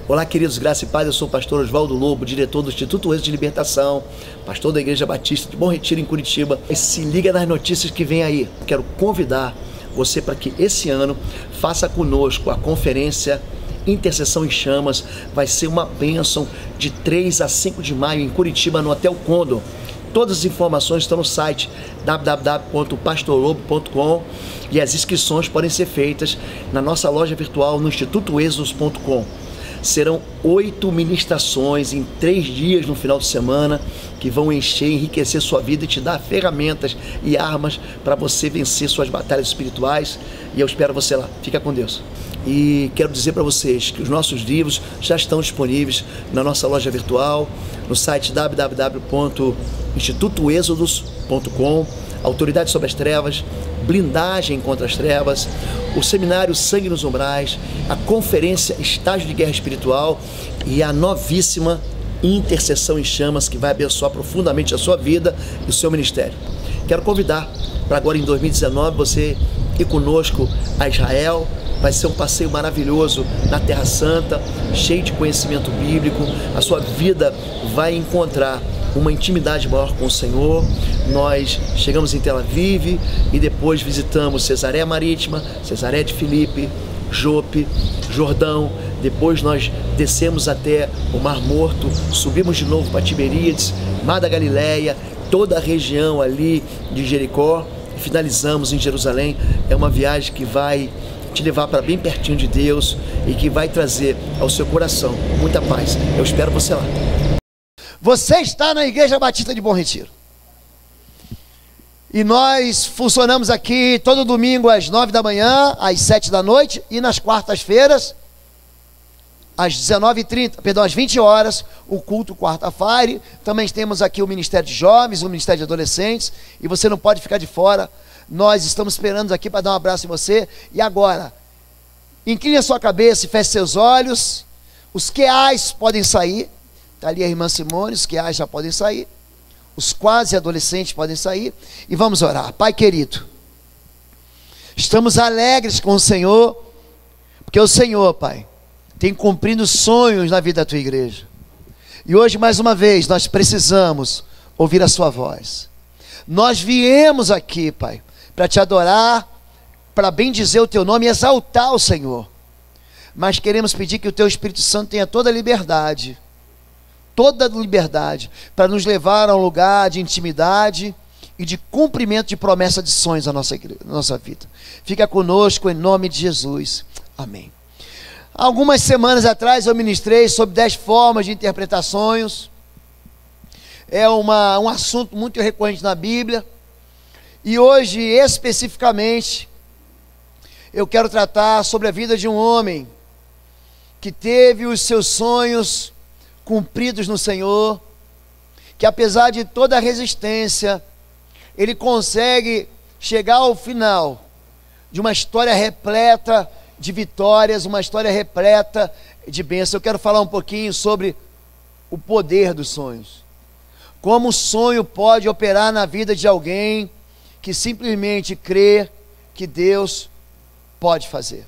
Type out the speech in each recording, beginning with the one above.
Olá, queridos, graça e paz, eu sou o pastor Oswaldo Lobo, diretor do Instituto Êxodo de Libertação, pastor da Igreja Batista de Bom Retiro, em Curitiba. E se liga nas notícias que vem aí. Quero convidar você para que esse ano faça conosco a conferência Intercessão em Chamas. Vai ser uma bênção de 3 a 5 de maio em Curitiba, no Hotel Condor. Todas as informações estão no site www.pastorlobo.com e as inscrições podem ser feitas na nossa loja virtual no institutoexos.com. Serão 8 ministrações em 3 dias no final de semana que vão encher, enriquecer sua vida e te dar ferramentas e armas para você vencer suas batalhas espirituais. E eu espero você lá. Fica com Deus. E quero dizer para vocês que os nossos livros já estão disponíveis na nossa loja virtual, no site www.institutoexodos.com. Autoridade sobre as Trevas, Blindagem contra as Trevas, o seminário Sangue nos Umbrais, a conferência Estágio de Guerra Espiritual e a novíssima Intercessão em Chamas, que vai abençoar profundamente a sua vida e o seu ministério. Quero convidar para agora em 2019 você ir conosco a Israel. Vai ser um passeio maravilhoso na Terra Santa, cheio de conhecimento bíblico. A sua vida vai encontrar uma intimidade maior com o Senhor. Nós chegamos em Tel Aviv e depois visitamos Cesareia Marítima, Cesareia de Filipe, Jope, Jordão. Depois nós descemos até o Mar Morto, subimos de novo para Tiberíades, Mar da Galileia, toda a região ali de Jericó e finalizamos em Jerusalém. É uma viagem que vai te levar para bem pertinho de Deus e que vai trazer ao seu coração muita paz. Eu espero você lá. Você está na Igreja Batista de Bom Retiro. E nós funcionamos aqui todo domingo às 9 da manhã, às 7 da noite e nas quartas-feiras às 19h30, perdão, às 20 horas, o culto quarta-feira. Também temos aqui o Ministério de Jovens, o Ministério de Adolescentes, e você não pode ficar de fora. Nós estamos esperando aqui para dar um abraço em você. E agora, incline a sua cabeça e feche seus olhos. Os QAs podem sair. Está ali a irmã Simone, os QAs já podem sair. Os quase adolescentes podem sair. E vamos orar. Pai querido, estamos alegres com o Senhor, porque o Senhor, Pai, tem cumprido sonhos na vida da tua igreja. E hoje, mais uma vez, nós precisamos ouvir a sua voz. Nós viemos aqui, Pai, para te adorar, para bendizer o teu nome e exaltar o Senhor. Mas queremos pedir que o teu Espírito Santo tenha toda a liberdade para nos levar a um lugar de intimidade e de cumprimento de promessa de sonhos na nossa vida. Fica conosco em nome de Jesus. Amém. Algumas semanas atrás eu ministrei sobre 10 formas de interpretar sonhos. É um assunto muito recorrente na Bíblia. E hoje, especificamente, eu quero tratar sobre a vida de um homem que teve os seus sonhos cumpridos no Senhor, que apesar de toda a resistência, ele consegue chegar ao final de uma história repleta de vitórias, uma história repleta de bênçãos. Eu quero falar um pouquinho sobre o poder dos sonhos. Como o sonho pode operar na vida de alguém que simplesmente crê que Deus pode fazer.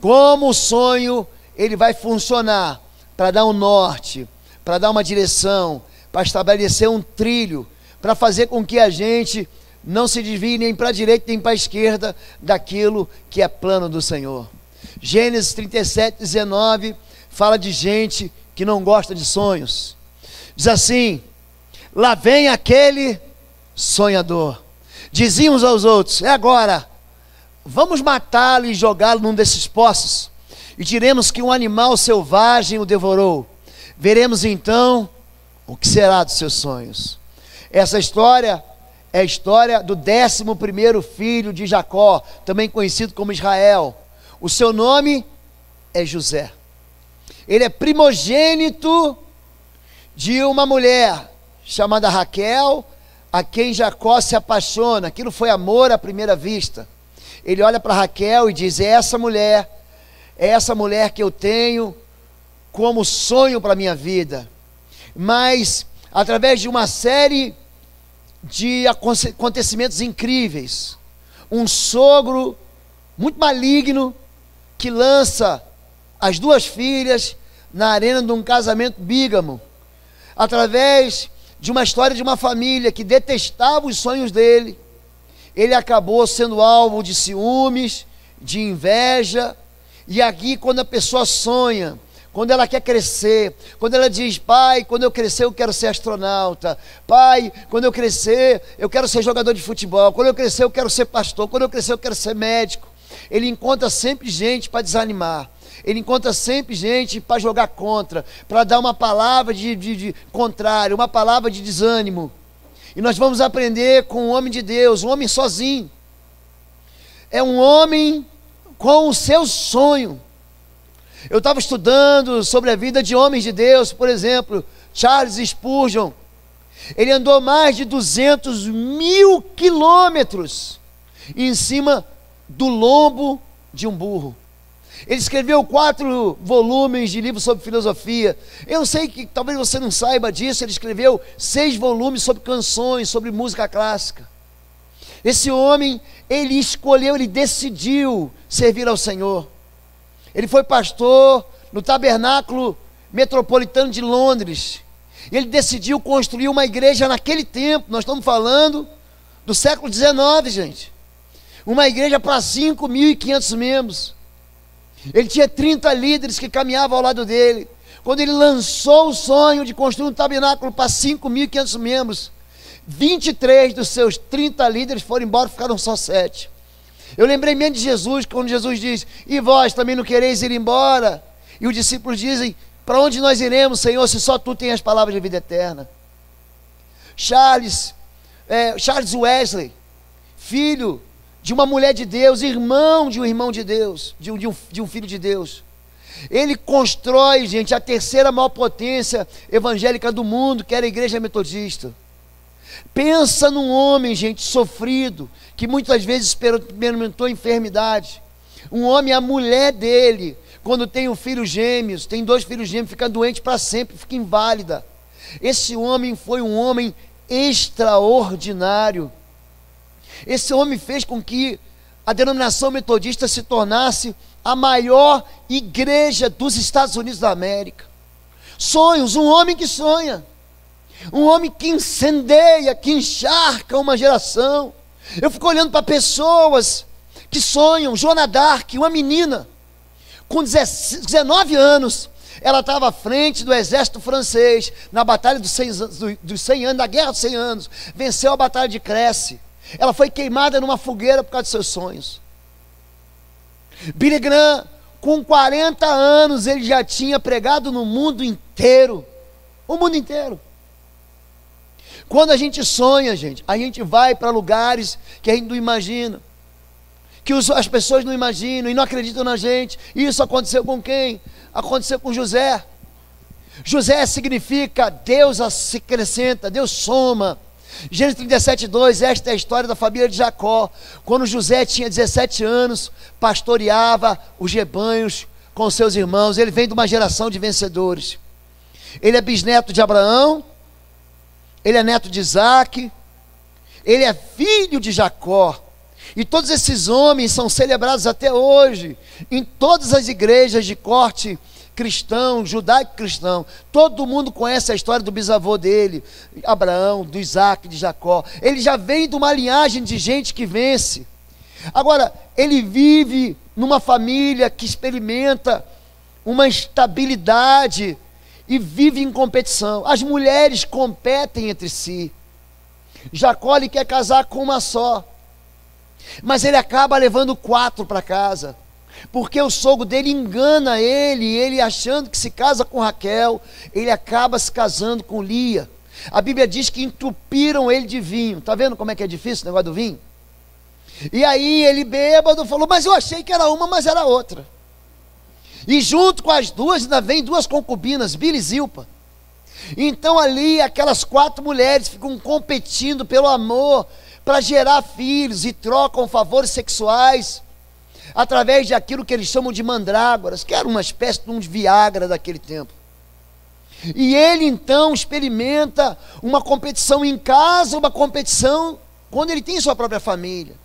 Como o sonho ele vai funcionar para dar um norte, para dar uma direção, para estabelecer um trilho, para fazer com que a gente não se desvie nem para a direita nem para a esquerda daquilo que é plano do Senhor. Gênesis 37:19 fala de gente que não gosta de sonhos. Diz assim: lá vem aquele sonhador. Diziam uns aos outros: é agora, vamos matá-lo e jogá-lo num desses poços, e diremos que um animal selvagem o devorou. Veremos então o que será dos seus sonhos. Essa história é a história do 11º filho de Jacó, também conhecido como Israel. O seu nome é José. Ele é primogênito de uma mulher chamada Raquel, a quem Jacó se apaixona. Aquilo foi amor à primeira vista. Ele olha para Raquel e diz: é essa mulher que eu tenho como sonho para a minha vida. Mas através de uma série de acontecimentos incríveis, um sogro muito maligno que lança as duas filhas na arena de um casamento bígamo, através de uma história de uma família que detestava os sonhos dele. Ele acabou sendo alvo de ciúmes, de inveja. E aqui, quando a pessoa sonha, quando ela quer crescer, quando ela diz: pai, quando eu crescer eu quero ser astronauta, pai, quando eu crescer eu quero ser jogador de futebol, quando eu crescer eu quero ser pastor, quando eu crescer eu quero ser médico, ele encontra sempre gente para desanimar, ele encontra sempre gente para jogar contra, para dar uma palavra de contrário, uma palavra de desânimo. E nós vamos aprender com o homem de Deus, um homem sozinho, é um homem com o seu sonho. Eu estava estudando sobre a vida de homens de Deus, por exemplo, Charles Spurgeon. Ele andou mais de 200.000 quilômetros em cima do lombo de um burro. Ele escreveu 4 volumes de livros sobre filosofia. Eu sei que talvez você não saiba disso. Ele escreveu 6 volumes sobre canções, sobre música clássica. Esse homem, ele escolheu, ele decidiu servir ao Senhor. Ele foi pastor no Tabernáculo Metropolitano de Londres. Ele decidiu construir uma igreja naquele tempo. Nós estamos falando do século XIX, gente. Uma igreja para 5.500 membros. Ele tinha 30 líderes que caminhavam ao lado dele. Quando ele lançou o sonho de construir um tabernáculo para 5.500 membros, 23 dos seus 30 líderes foram embora, ficaram só 7. Eu lembrei mesmo de Jesus, quando Jesus diz: e vós também não quereis ir embora? E os discípulos dizem: para onde nós iremos, Senhor, se só tu tens as palavras de vida eterna? Charles Wesley, filho de uma mulher de Deus, irmão de um irmão de Deus, de um filho de Deus. Ele constrói, gente, a terceira maior potência evangélica do mundo, que era a igreja metodista. Pensa num homem, gente, sofrido, que muitas vezes experimentou enfermidade. Um homem, a mulher dele, quando tem um filho gêmeos, tem 2 filhos gêmeos, fica doente para sempre, fica inválida. Esse homem foi um homem extraordinário. Esse homem fez com que a denominação metodista se tornasse a maior igreja dos Estados Unidos da América. Sonhos, um homem que sonha. Um homem que incendeia, que encharca uma geração. Eu fico olhando para pessoas que sonham. Joana d'Arc, uma menina, com 19 anos, ela estava à frente do exército francês, na batalha dos 100 anos, na guerra dos 100 anos, venceu a batalha de Crécy. Ela foi queimada numa fogueira por causa dos seus sonhos. Billy Graham, com 40 anos, ele já tinha pregado no mundo inteiro. O mundo inteiro. Quando a gente sonha, gente, a gente vai para lugares que a gente não imagina, que as pessoas não imaginam e não acreditam na gente. Isso aconteceu com quem? Aconteceu com José. José significa Deus se acrescenta, Deus soma. Gênesis 37:2, esta é a história da família de Jacó. Quando José tinha 17 anos, pastoreava os rebanhos com seus irmãos. Ele vem de uma geração de vencedores. Ele é bisneto de Abraão, ele é neto de Isaac, ele é filho de Jacó. E todos esses homens são celebrados até hoje, em todas as igrejas de corte cristão, judaico-cristão. Todo mundo conhece a história do bisavô dele, Abraão, do Isaac, de Jacó. Ele já vem de uma linhagem de gente que vence. Agora, ele vive numa família que experimenta uma estabilidade e vive em competição. As mulheres competem entre si. Jacó, ele quer casar com uma só, mas ele acaba levando 4 para casa, porque o sogro dele engana ele, e ele achando que se casa com Raquel, ele acaba se casando com Lia. A Bíblia diz que entupiram ele de vinho. Está vendo como é que é difícil o negócio do vinho? E aí ele bêbado falou: mas eu achei que era uma, mas era outra. E junto com as duas ainda vem 2 concubinas, Bila e Zilpa. Então ali aquelas 4 mulheres ficam competindo pelo amor, para gerar filhos, e trocam favores sexuais através de aquilo que eles chamam de mandrágoras, que era uma espécie de um Viagra daquele tempo. E ele então experimenta uma competição em casa, uma competição quando ele tem sua própria família.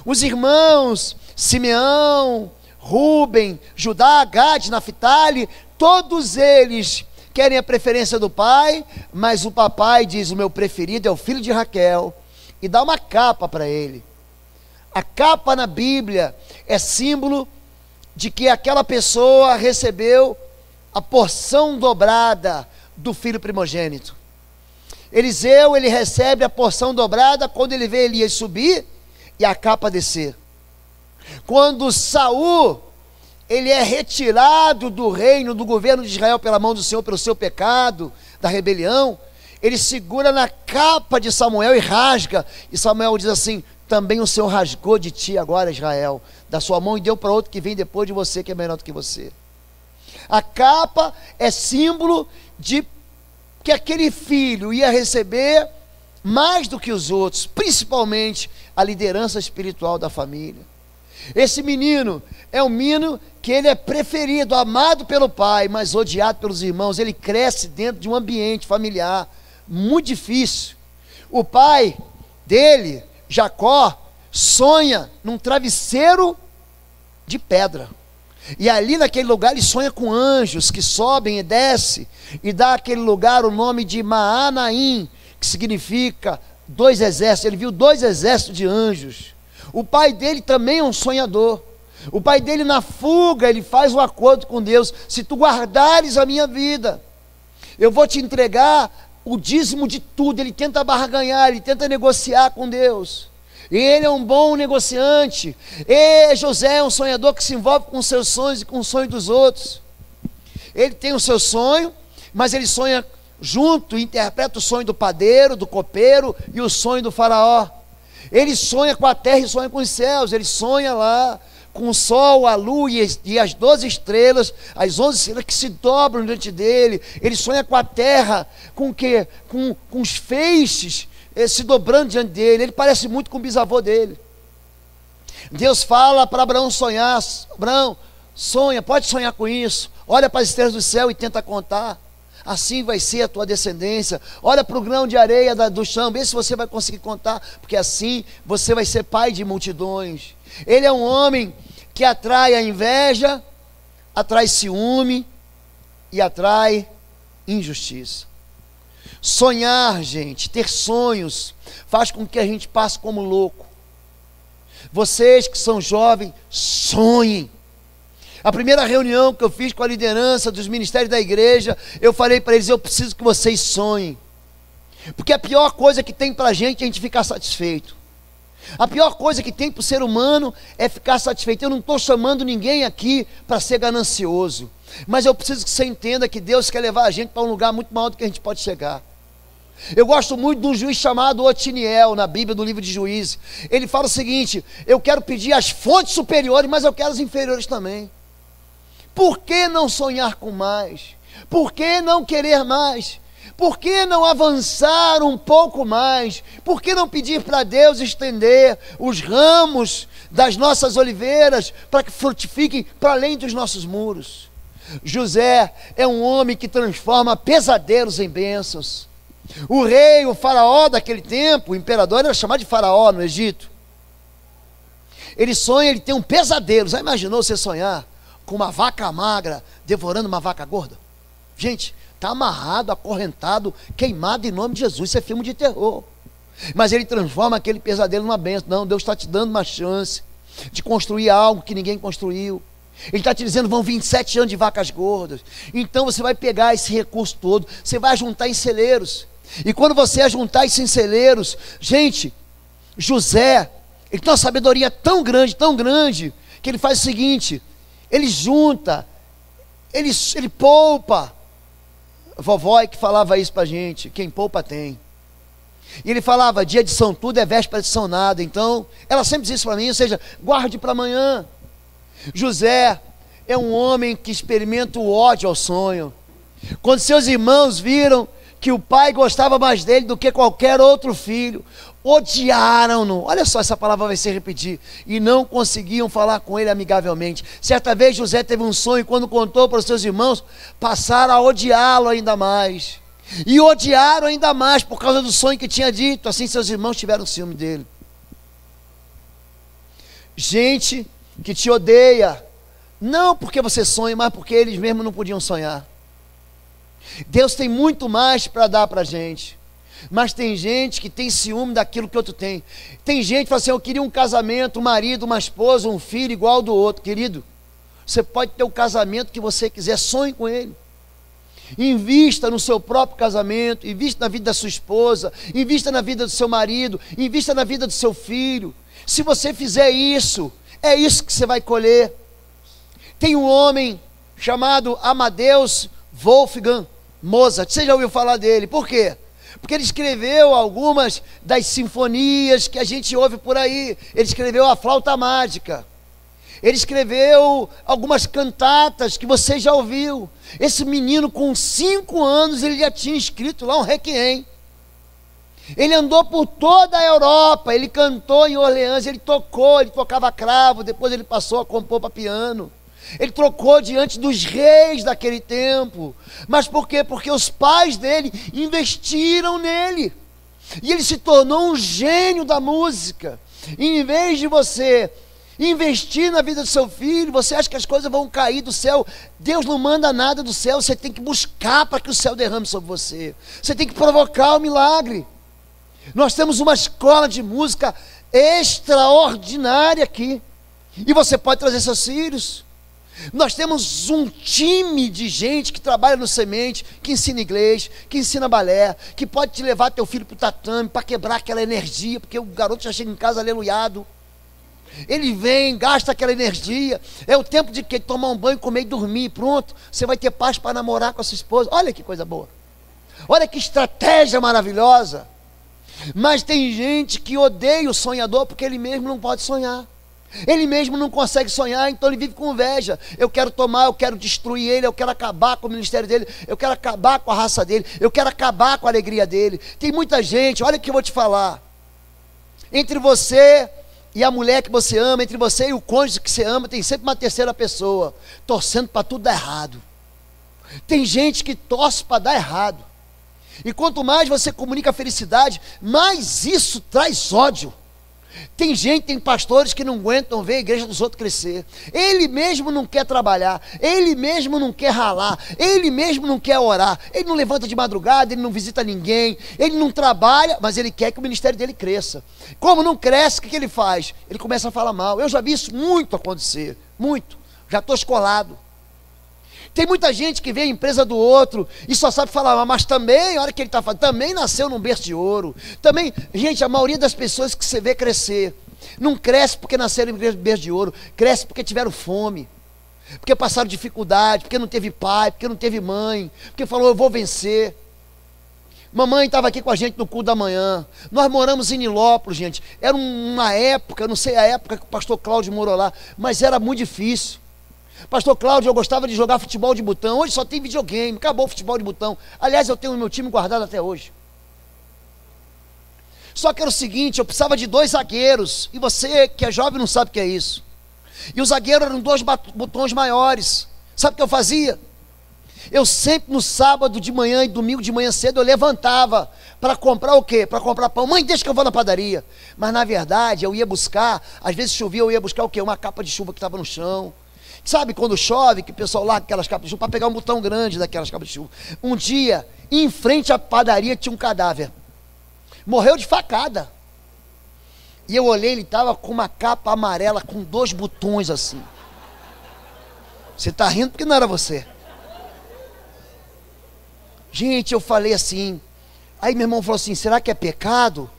Os irmãos Simeão, Rúben, Judá, Gade, Naphtali, todos eles querem a preferência do pai, mas o papai diz: o meu preferido é o filho de Raquel, e dá uma capa para ele. A capa na Bíblia é símbolo de que aquela pessoa recebeu a porção dobrada do filho primogênito. Eliseu, ele recebe a porção dobrada quando ele vê Elias subir e a capa descer. Quando Saul, ele é retirado do reino, do governo de Israel pela mão do Senhor, pelo seu pecado, da rebelião, ele segura na capa de Samuel e rasga, e Samuel diz assim: também o Senhor rasgou de ti agora, Israel, da sua mão, e deu para outro que vem depois de você, que é melhor do que você. A capa é símbolo de que aquele filho ia receber mais do que os outros, principalmente a liderança espiritual da família. Esse menino é um menino que ele é preferido, amado pelo pai, mas odiado pelos irmãos. Ele cresce dentro de um ambiente familiar muito difícil. O pai dele, Jacó, sonha num travesseiro de pedra, e ali naquele lugar ele sonha com anjos que sobem e descem, e dá àquele lugar o nome de Maanaim, que significa dois exércitos. Ele viu dois exércitos de anjos. O pai dele também é um sonhador. O pai dele, na fuga, ele faz um acordo com Deus: se tu guardares a minha vida, eu vou te entregar o dízimo de tudo. Ele tenta barganhar, ele tenta negociar com Deus. Ele é um bom negociante. E José é um sonhador que se envolve com seus sonhos e com os sonhos dos outros. Ele tem o seu sonho, mas ele sonha junto, interpreta o sonho do padeiro, do copeiro e o sonho do faraó. Ele sonha com a terra e sonha com os céus. Ele sonha lá com o sol, a lua e as 12 estrelas, as 11 estrelas que se dobram diante dele. Ele sonha com a terra, com o quê? Com os feixes se dobrando diante dele. Ele parece muito com o bisavô dele. Deus fala para Abraão sonhar: Abraão, sonha, pode sonhar com isso. Olha para as estrelas do céu e tenta contar. Assim vai ser a tua descendência. Olha para o grão de areia do chão, vê se você vai conseguir contar, porque assim você vai ser pai de multidões. Ele é um homem que atrai a inveja, atrai ciúme e atrai injustiça. Sonhar, gente, ter sonhos, faz com que a gente passe como louco. Vocês que são jovens, sonhem. A primeira reunião que eu fiz com a liderança dos ministérios da igreja, eu falei para eles: eu preciso que vocês sonhem, porque a pior coisa que tem para a gente ficar satisfeito. A pior coisa que tem para o ser humano é ficar satisfeito. Eu não estou chamando ninguém aqui para ser ganancioso, mas eu preciso que você entenda que Deus quer levar a gente para um lugar muito maior do que a gente pode chegar. Eu gosto muito de um juiz chamado Otiniel, na Bíblia, no livro de Juízes. Ele fala o seguinte: eu quero pedir as fontes superiores, mas eu quero as inferiores também. Por que não sonhar com mais? Por que não querer mais? Por que não avançar um pouco mais? Por que não pedir para Deus estender os ramos das nossas oliveiras para que frutifiquem para além dos nossos muros? José é um homem que transforma pesadelos em bênçãos. O rei, o faraó daquele tempo, o imperador era chamado de faraó no Egito. Ele sonha, ele tem um pesadelo. Já imaginou você sonhar com uma vaca magra devorando uma vaca gorda? Gente, está amarrado, acorrentado, queimado em nome de Jesus. Isso é filme de terror. Mas ele transforma aquele pesadelo numa bênção. Não, Deus está te dando uma chance de construir algo que ninguém construiu. Ele está te dizendo: vão 27 anos de vacas gordas. Então você vai pegar esse recurso todo, você vai juntar em celeiros. E quando você ajuntar isso em celeiros, gente, José, ele tem uma sabedoria tão grande, que ele faz o seguinte: ele junta, ele poupa. A vovó é que falava isso pra gente: quem poupa tem. E ele falava: dia de São Tudo é véspera de São Nada. Então, ela sempre dizia isso para mim, ou seja, guarde para amanhã. José é um homem que experimenta o ódio ao sonho. Quando seus irmãos viram que o pai gostava mais dele do que qualquer outro filho, odiaram-no. Olha só, essa palavra vai se repetir. E não conseguiam falar com ele amigavelmente. Certa vez José teve um sonho, e quando contou para os seus irmãos, passaram a odiá-lo ainda mais. E odiaram ainda mais por causa do sonho que tinha dito. Assim seus irmãos tiveram ciúme dele. Gente que te odeia Não porque você sonha, mas porque eles mesmos não podiam sonhar. Deus tem muito mais para dar para a gente. Mas tem gente que tem ciúme daquilo que outro tem. Tem gente que fala assim: eu queria um casamento, um marido, uma esposa, um filho igual ao do outro. Querido, você pode ter o casamento que você quiser, sonhe com ele. Invista no seu próprio casamento, invista na vida da sua esposa, invista na vida do seu marido, invista na vida do seu filho. Se você fizer isso, é isso que você vai colher. Tem um homem chamado Amadeus Wolfgang Mozart. Você já ouviu falar dele? Por quê? Porque ele escreveu algumas das sinfonias que a gente ouve por aí. Ele escreveu a Flauta Mágica. Ele escreveu algumas cantatas que você já ouviu. Esse menino com 5 anos, ele já tinha escrito lá um requiem. Ele andou por toda a Europa, ele cantou em Orleans, ele tocava cravo, depois ele passou a compor para piano. Ele trocou diante dos reis daquele tempo. Mas por quê? Porque os pais dele investiram nele. E ele se tornou um gênio da música. E em vez de você investir na vida do seu filho, você acha que as coisas vão cair do céu. Deus não manda nada do céu, você tem que buscar para que o céu derrame sobre você. Você tem que provocar o milagre. Nós temos uma escola de música extraordinária aqui. E você pode trazer seus filhos. Nós temos um time de gente que trabalha no Semente, que ensina inglês, que ensina balé, que pode te levar teu filho para o tatame, para quebrar aquela energia, porque o garoto já chega em casa aleluiado. Ele vem, gasta aquela energia. É o tempo de que? Tomar um banho, comer e dormir. Pronto, você vai ter paz para namorar com a sua esposa. Olha que coisa boa. Olha que estratégia maravilhosa. Mas tem gente que odeia o sonhador porque ele mesmo não pode sonhar. Ele mesmo não consegue sonhar, então ele vive com inveja. Eu quero tomar, eu quero destruir ele, eu quero acabar com o ministério dele, eu quero acabar com a raça dele, eu quero acabar com a alegria dele. Tem muita gente, olha o que eu vou te falar. Entre você e a mulher que você ama, entre você e o cônjuge que você ama, tem sempre uma terceira pessoa, torcendo para tudo dar errado. Tem gente que torce para dar errado. E quanto mais você comunica a felicidade, mais isso traz ódio. Tem pastores que não aguentam ver a igreja dos outros crescer. Ele mesmo não quer trabalhar, ele mesmo não quer ralar, ele mesmo não quer orar, ele não levanta de madrugada, ele não visita ninguém, ele não trabalha, mas ele quer que o ministério dele cresça. Como não cresce, o que ele faz? Ele começa a falar mal. Eu já vi isso muito acontecer, muito, já estou escolado. Tem muita gente que vê a empresa do outro e só sabe falar, mas também, olha o que ele está falando, também nasceu num berço de ouro. Também, gente, a maioria das pessoas que você vê crescer, não cresce porque nasceram em berço de ouro, cresce porque tiveram fome, porque passaram dificuldade, porque não teve pai, porque não teve mãe, porque falou, eu vou vencer. Mamãe estava aqui com a gente no culto da manhã. Nós moramos em Nilópolis, gente. Era uma época, não sei a época que o pastor Cláudio morou lá, mas era muito difícil. Pastor Cláudio, eu gostava de jogar futebol de botão. Hoje só tem videogame, acabou o futebol de botão. Aliás, eu tenho o meu time guardado até hoje. Só que era o seguinte, eu precisava de 2 zagueiros. E você que é jovem não sabe o que é isso. E os zagueiros eram 2 botões maiores. Sabe o que eu fazia? Eu sempre no sábado de manhã e domingo de manhã cedo eu levantava para comprar o quê? Para comprar pão. Mãe, deixa que eu vou na padaria. Mas na verdade eu ia buscar, às vezes chovia, eu ia buscar o quê? Uma capa de chuva que estava no chão. Sabe quando chove, que o pessoal larga aquelas capas de chuva para pegar um botão grande daquelas capas de chuva. Um dia, em frente à padaria tinha um cadáver. Morreu de facada. E eu olhei, ele estava com uma capa amarela com 2 botões assim. Você está rindo porque não era você. Gente, eu falei assim. Aí meu irmão falou assim, será que é pecado?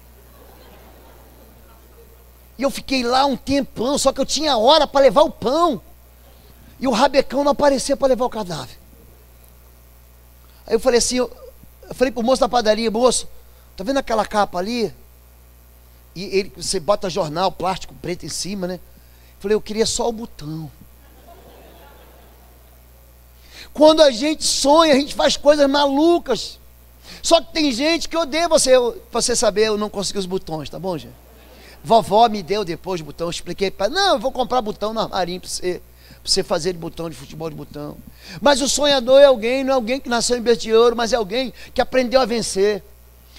E eu fiquei lá um tempão, só que eu tinha hora para levar o pão. E o rabecão não aparecia para levar o cadáver. Aí eu falei assim, eu falei pro moço da padaria, moço, tá vendo aquela capa ali? E você bota jornal, plástico preto em cima, né? Eu falei, eu queria só o botão. Quando a gente sonha, a gente faz coisas malucas. Só que tem gente que odeia você saber, eu não consegui os botões, tá bom, gente? Vovó me deu depois o botão, eu expliquei para não, eu vou comprar botão no armarinho para você fazer de botão, de futebol de botão. Mas o sonhador é alguém, não é alguém que nasceu em berço de ouro, mas é alguém que aprendeu a vencer.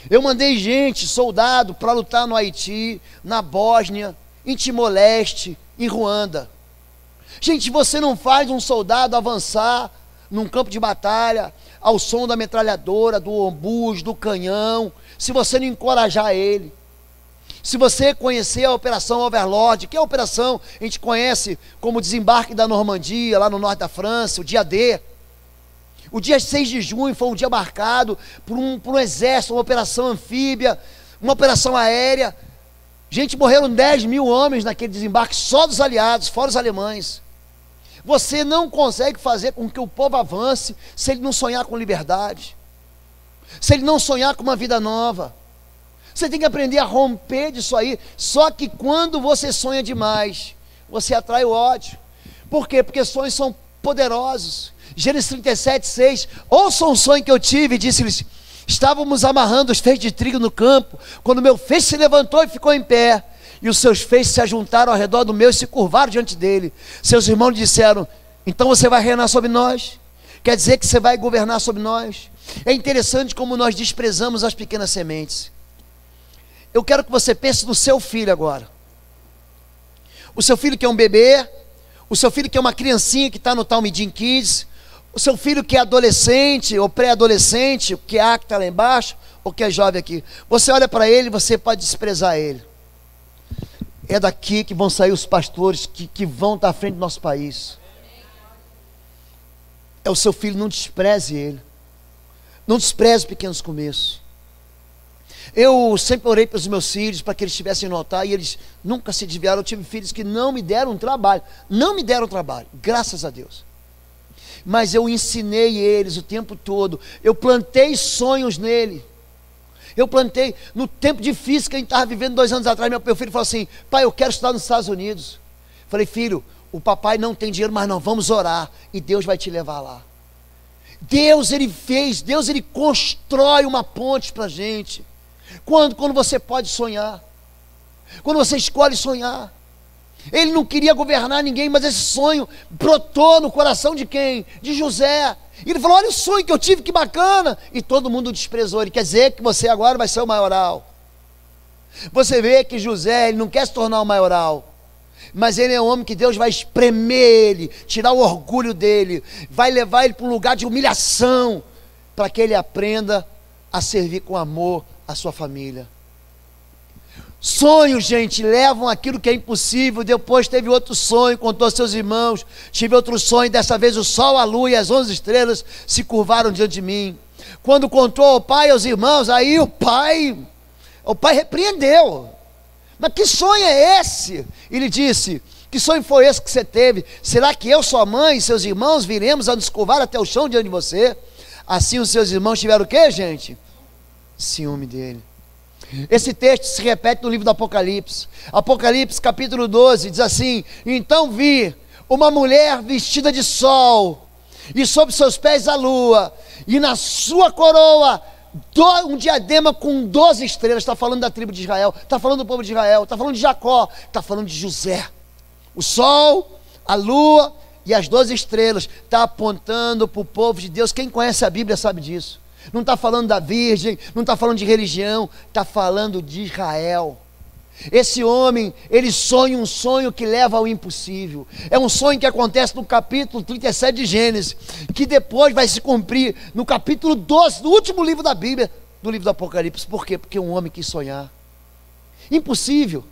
Eu mandei gente, soldado, para lutar no Haiti, na Bósnia, em Timor-Leste, em Ruanda. Gente, você não faz um soldado avançar num campo de batalha ao som da metralhadora, do obus, do canhão, se você não encorajar ele. Se você conhecer a Operação Overlord, que é a operação, a gente conhece como o desembarque da Normandia, lá no norte da França, o dia D. O dia 6 de junho foi um dia marcado por um exército, uma operação anfíbia, uma operação aérea. Gente, morreram 10 mil homens naquele desembarque, só dos aliados, fora os alemães. Você não consegue fazer com que o povo avance se ele não sonhar com liberdade, se ele não sonhar com uma vida nova. Você tem que aprender a romper disso aí. Só que quando você sonha demais, você atrai o ódio. Por quê? Porque sonhos são poderosos. Gênesis 37, 6. Ouçam um sonho que eu tive, e disse-lhes: estávamos amarrando os feixes de trigo no campo, quando meu feixe se levantou e ficou em pé, e os seus feixes se ajuntaram ao redor do meu e se curvaram diante dele. Seus irmãos lhe disseram: então você vai reinar sobre nós? Quer dizer que você vai governar sobre nós? É interessante como nós desprezamos as pequenas sementes. Eu quero que você pense no seu filho agora. O seu filho que é um bebê, o seu filho que é uma criancinha que está no Talmidim Kids, o seu filho que é adolescente ou pré-adolescente, que é que está lá embaixo, ou que é jovem aqui. Você olha para ele, você pode desprezar ele. É daqui que vão sair os pastores que vão estar à frente do nosso país. É o seu filho, não despreze ele. Não despreze pequenos começos. Eu sempre orei para os meus filhos, para que eles estivessem no altar, e eles nunca se desviaram. Eu tive filhos que não me deram trabalho, graças a Deus. Mas eu ensinei eles o tempo todo, eu plantei sonhos nele. Eu plantei, no tempo difícil que a gente estava vivendo 2 anos atrás, meu filho falou assim: pai, eu quero estudar nos Estados Unidos. Falei: filho, o papai não tem dinheiro, mas não, vamos orar, e Deus vai te levar lá. Deus, ele fez, Deus, ele constrói uma ponte para a gente. Quando você pode sonhar, quando você escolhe sonhar. Ele não queria governar ninguém, mas esse sonho brotou no coração de quem? De José. E ele falou: olha o sonho que eu tive, que bacana. E todo mundo desprezou. Ele quer dizer que você agora vai ser o maioral. Você vê que José, ele não quer se tornar o maioral, mas ele é um homem que Deus vai espremer ele, tirar o orgulho dele, vai levar ele para um lugar de humilhação, para que ele aprenda a servir com amor a sua família. Sonhos, gente, levam aquilo que é impossível. Depois teve outro sonho, contou aos seus irmãos: tive outro sonho, dessa vez o sol, a lua e as 11 estrelas se curvaram diante de mim. Quando contou ao pai e aos irmãos, aí o pai repreendeu: mas que sonho é esse? Ele disse: que sonho foi esse que você teve? Será que eu, sua mãe e seus irmãos viremos a nos curvar até o chão diante de você? Assim os seus irmãos tiveram o quê, gente? Ciúme dele. Esse texto se repete no livro do Apocalipse. Apocalipse capítulo 12 diz assim: então vi uma mulher vestida de sol, e sob seus pés a lua, e na sua coroa um diadema com 12 estrelas. Está falando da tribo de Israel, está falando do povo de Israel, está falando de Jacó, está falando de José. O sol, a lua e as 12 estrelas está apontando para o povo de Deus. Quem conhece a Bíblia sabe disso. Não está falando da virgem, não está falando de religião, está falando de Israel. Esse homem, ele sonha um sonho que leva ao impossível. É um sonho que acontece no capítulo 37 de Gênesis, que depois vai se cumprir no capítulo 12, no último livro da Bíblia, do livro do Apocalipse. Por quê? Porque um homem quis sonhar. Impossível.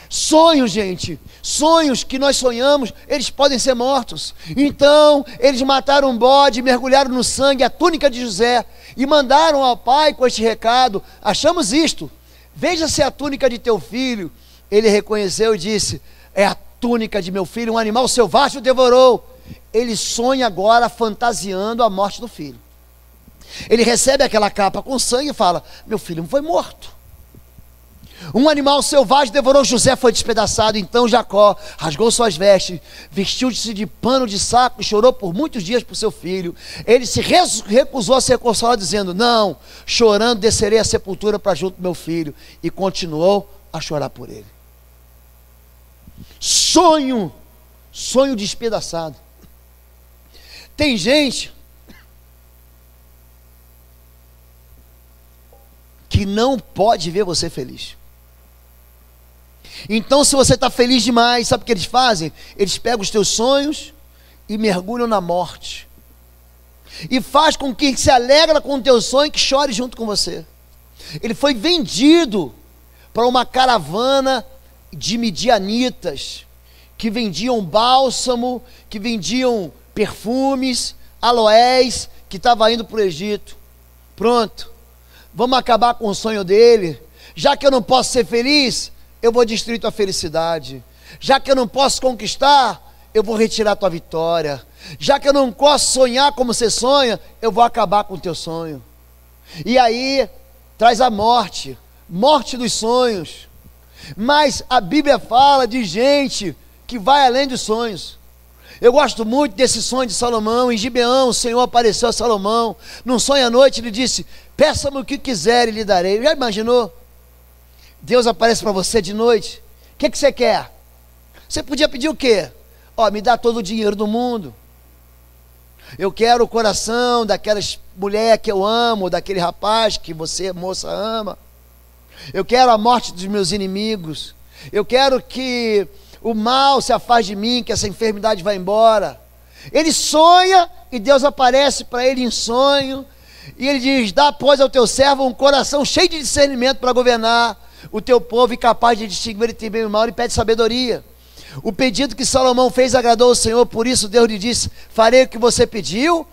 Sonhos, gente, sonhos que nós sonhamos, eles podem ser mortos. Então eles mataram um bode, mergulharam no sangue a túnica de José e mandaram ao pai com este recado: achamos isto, veja se é a túnica de teu filho. Ele reconheceu e disse: é a túnica de meu filho, um animal selvagem o devorou. Ele sonha agora fantasiando a morte do filho. Ele recebe aquela capa com sangue e fala: meu filho não foi morto. Um animal selvagem devorou José, foi despedaçado. Então Jacó rasgou suas vestes, vestiu-se de pano de saco e chorou por muitos dias por seu filho. Ele se recusou a ser consolado, dizendo: não, chorando descerei à sepultura para junto do meu filho. E continuou a chorar por ele. Sonho despedaçado. Tem gente que não pode ver você feliz. Então, se você está feliz demais, sabe o que eles fazem? Eles pegam os teus sonhos e mergulham na morte. E faz com que se alegra com o teu sonho, que chore junto com você. Ele foi vendido para uma caravana de midianitas, que vendiam bálsamo, que vendiam perfumes, aloés, que estava indo para o Egito. Pronto, vamos acabar com o sonho dele. Já que eu não posso ser feliz, eu vou destruir tua felicidade. Já que eu não posso conquistar, eu vou retirar tua vitória. Já que eu não posso sonhar como você sonha, eu vou acabar com o teu sonho. E aí, traz a morte, morte dos sonhos. Mas a Bíblia fala de gente que vai além dos sonhos. Eu gosto muito desse sonho de Salomão. Em Gibeão, o Senhor apareceu a Salomão. Num sonho à noite, ele disse: peça-me o que quiser e lhe darei. Já imaginou? Deus aparece para você de noite. O que você quer? Você podia pedir o quê? Ó, me dá todo o dinheiro do mundo. Eu quero o coração daquelas mulher que eu amo, daquele rapaz que você, moça, ama. Eu quero a morte dos meus inimigos. Eu quero que o mal se afaste de mim, que essa enfermidade vá embora. Ele sonha e Deus aparece para ele em sonho. E ele diz: dá, pois, ao teu servo um coração cheio de discernimento para governar o teu povo e capaz de distinguir entre bem e mal. Ele pede sabedoria. O pedido que Salomão fez agradou ao Senhor, por isso Deus lhe disse: farei o que você pediu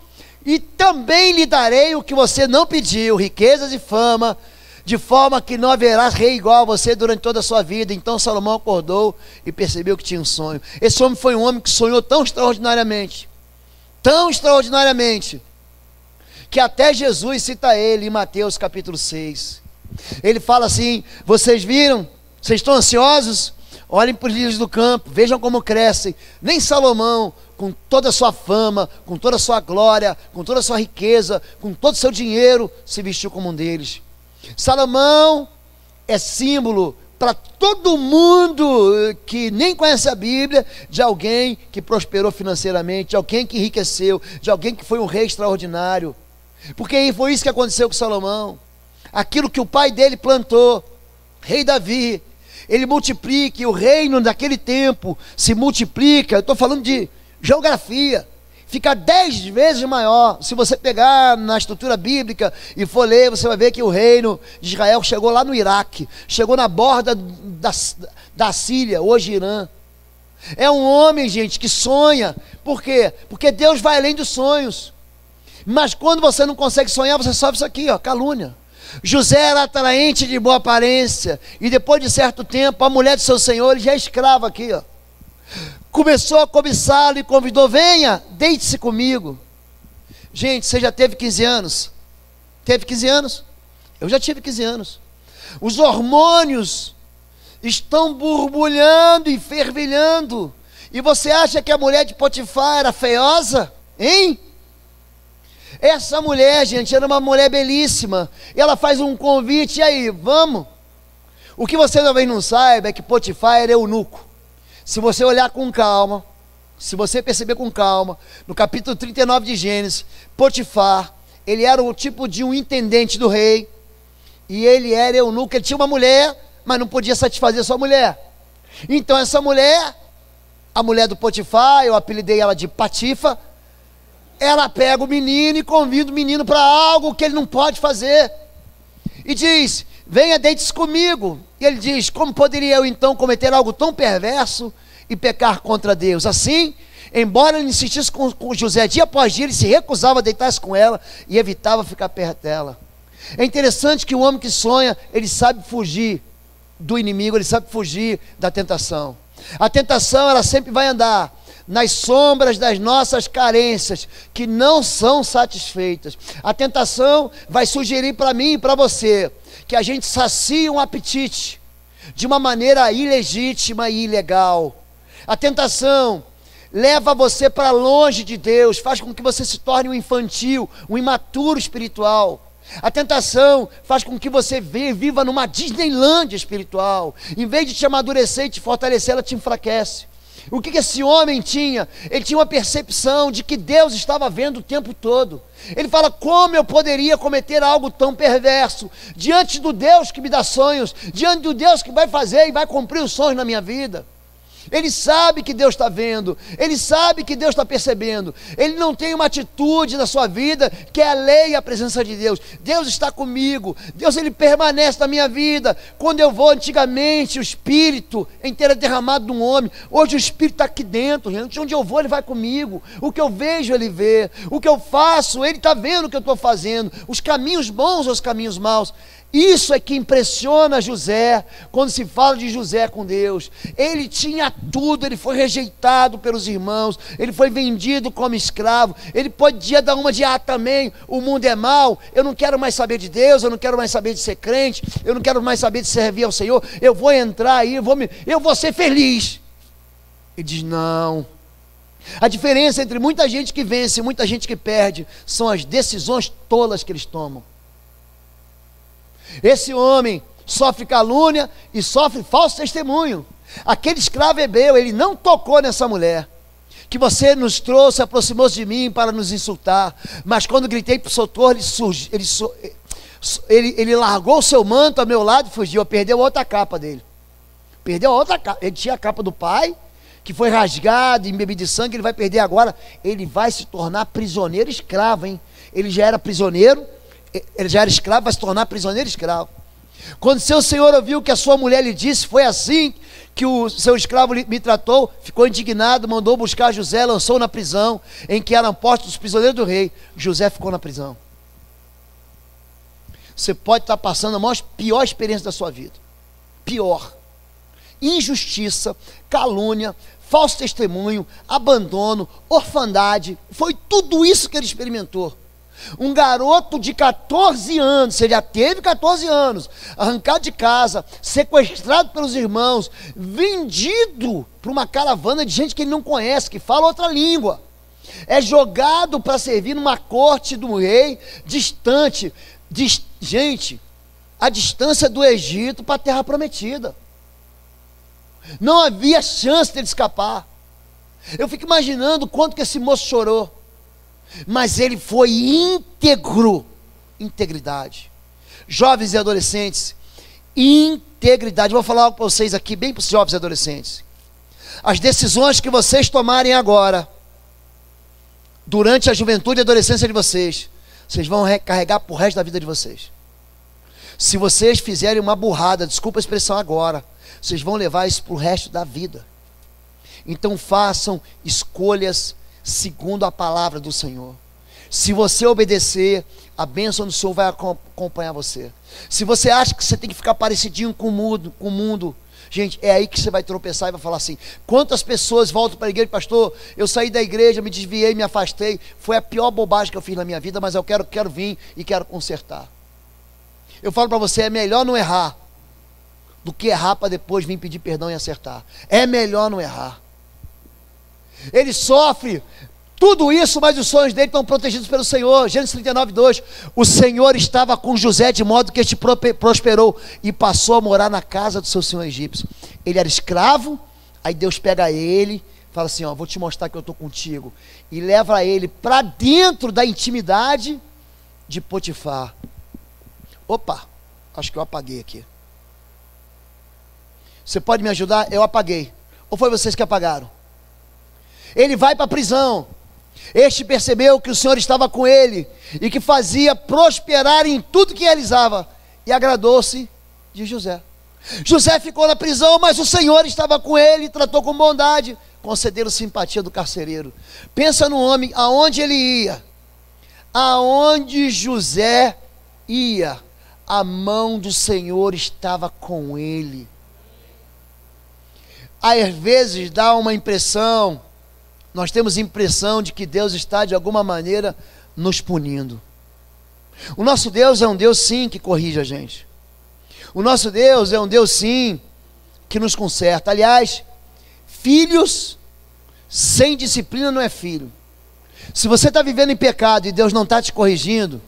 e também lhe darei o que você não pediu, riquezas e fama, de forma que não haverá rei igual a você durante toda a sua vida. Então Salomão acordou e percebeu que tinha um sonho. Esse homem foi um homem que sonhou tão extraordinariamente, que até Jesus cita ele em Mateus capítulo 6. Ele fala assim: vocês viram? Vocês estão ansiosos? Olhem para os lírios do campo, vejam como crescem. Nem Salomão, com toda a sua fama, com toda a sua glória, com toda a sua riqueza, com todo o seu dinheiro, se vestiu como um deles. Salomão é símbolo para todo mundo que nem conhece a Bíblia, de alguém que prosperou financeiramente, de alguém que enriqueceu, de alguém que foi um rei extraordinário. Porque foi isso que aconteceu com Salomão. Aquilo que o pai dele plantou, rei Davi, ele multiplica, e o reino daquele tempo se multiplica. Eu estou falando de geografia, fica 10 vezes maior. Se você pegar na estrutura bíblica e for ler, você vai ver que o reino de Israel chegou lá no Iraque, chegou na borda da Síria, hoje Irã. É um homem, gente, que sonha. Por quê? Porque Deus vai além dos sonhos. Mas quando você não consegue sonhar, você sofre isso aqui, ó, calúnia. José era atraente, de boa aparência, e depois de certo tempo, a mulher de seu senhor, ele já é escravo aqui, ó, começou a cobiçá-lo e convidou: venha, deite-se comigo. Gente, você já teve 15 anos? Teve 15 anos? Eu já tive 15 anos. Os hormônios estão borbulhando e fervilhando, e você acha que a mulher de Potifar era feiosa? Hein? Essa mulher, gente, era uma mulher belíssima. E ela faz um convite: e aí, vamos? O que você talvez não saiba é que Potifar era eunuco. Se você olhar com calma, se você perceber com calma, no capítulo 39 de Gênesis, Potifar, ele era o tipo de um intendente do rei, e ele era eunuco. Ele tinha uma mulher, mas não podia satisfazer sua mulher. Então essa mulher, a mulher do Potifar, eu apelidei ela de Patifa, ela pega o menino e convida o menino para algo que ele não pode fazer, e diz: venha, deite-se comigo. E ele diz: como poderia eu então cometer algo tão perverso e pecar contra Deus? Assim, embora ele insistisse com José dia após dia, ele se recusava a deitar-se com ela e evitava ficar perto dela. É interessante que o homem que sonha, ele sabe fugir do inimigo, ele sabe fugir da tentação. A tentação, ela sempre vai andar nas sombras das nossas carências, que não são satisfeitas. A tentação vai sugerir para mim e para você que a gente sacie um apetite de uma maneira ilegítima e ilegal. A tentação leva você para longe de Deus, faz com que você se torne um infantil, um imaturo espiritual. A tentação faz com que você viva numa Disneylândia espiritual. Em vez de te amadurecer e te fortalecer, ela te enfraquece. O que esse homem tinha? Ele tinha uma percepção de que Deus estava vendo o tempo todo. Ele fala: como eu poderia cometer algo tão perverso diante do Deus que me dá sonhos, diante do Deus que vai fazer e vai cumprir os sonhos na minha vida? Ele sabe que Deus está vendo, ele sabe que Deus está percebendo. Ele não tem uma atitude na sua vida que é alheia à presença de Deus. Deus está comigo, Deus, ele permanece na minha vida. Quando eu vou, antigamente o Espírito inteiro derramado de um homem, hoje o Espírito está aqui dentro, gente. Onde eu vou, ele vai comigo. O que eu vejo, ele vê. O que eu faço, ele está vendo o que eu estou fazendo. Os caminhos bons ou os caminhos maus. Isso é que impressiona José, quando se fala de José com Deus. Ele tinha tudo, ele foi rejeitado pelos irmãos, ele foi vendido como escravo, ele podia dar uma de também, o mundo é mau, eu não quero mais saber de Deus, eu não quero mais saber de ser crente, eu não quero mais saber de servir ao Senhor, eu vou entrar aí, eu vou ser feliz. Ele diz: não. A diferença entre muita gente que vence e muita gente que perde são as decisões tolas que eles tomam. Esse homem sofre calúnia e sofre falso testemunho. Aquele escravo hebreu, ele não tocou nessa mulher. Que você nos trouxe, aproximou-se de mim para nos insultar. Mas quando gritei para o sotor, ele largou o seu manto ao meu lado e fugiu. Perdeu a outra capa dele. Perdeu a outra capa. Ele tinha a capa do pai, que foi rasgada, embebida de sangue. Ele vai perder agora. Ele vai se tornar prisioneiro escravo, hein? Ele já era prisioneiro. Ele já era escravo, vai se tornar prisioneiro escravo. Quando seu senhor ouviu o que a sua mulher lhe disse, foi assim que o seu escravo me tratou, ficou indignado, mandou buscar José, lançou na prisão, em que eram postos os prisioneiros do rei. José ficou na prisão. Você pode estar passando a pior experiência da sua vida. Pior. Injustiça, calúnia, falso testemunho, abandono, orfandade. Foi tudo isso que ele experimentou. Um garoto de 14 anos, você já teve 14 anos, arrancado de casa, sequestrado pelos irmãos, vendido para uma caravana de gente que ele não conhece, que fala outra língua, é jogado para servir numa corte do rei, distante, gente, a distância do Egito para a terra prometida. Não havia chance dele escapar. Eu fico imaginando quanto que esse moço chorou. Mas ele foi íntegro. Integridade. Jovens e adolescentes, integridade. Eu vou falar algo para vocês aqui, bem para os jovens e adolescentes. As decisões que vocês tomarem agora, durante a juventude e adolescência de vocês vão recarregar para o resto da vida de vocês. Se vocês fizerem uma burrada, desculpa a expressão agora, vocês vão levar isso para o resto da vida. Então façam escolhas segundo a palavra do Senhor. Se você obedecer, a bênção do Senhor vai acompanhar você. Se você acha que você tem que ficar parecidinho com o mundo, gente, é aí que você vai tropeçar e vai falar assim: quantas pessoas voltam para a igreja, pastor, eu saí da igreja, me desviei, me afastei, foi a pior bobagem que eu fiz na minha vida, mas eu quero vir e quero consertar. Eu falo para você, é melhor não errar do que errar para depois vir pedir perdão e acertar. É melhor não errar. Ele sofre tudo isso, mas os sonhos dele estão protegidos pelo Senhor. Gênesis 39:2. O Senhor estava com José de modo que este prosperou e passou a morar na casa do seu senhor egípcio. Ele era escravo, aí Deus pega ele, fala assim: ó, vou te mostrar que eu estou contigo, e leva ele para dentro da intimidade de Potifar. Opa, acho que eu apaguei aqui. Você pode me ajudar? Eu apaguei. Ou foi vocês que apagaram? Ele vai para a prisão. Este percebeu que o Senhor estava com ele e que fazia prosperar em tudo que realizava, e agradou-se de José. José ficou na prisão, mas o Senhor estava com ele e tratou com bondade, concedendo simpatia do carcereiro. Pensa no homem, aonde ele ia, aonde José ia, a mão do Senhor estava com ele. Às vezes dá uma impressão, nós temos impressão de que Deus está de alguma maneira nos punindo. O nosso Deus é um Deus sim que corrige a gente. O nosso Deus é um Deus sim que nos conserta. Aliás, filhos sem disciplina não é filho. Se você está vivendo em pecado e Deus não está te corrigindo,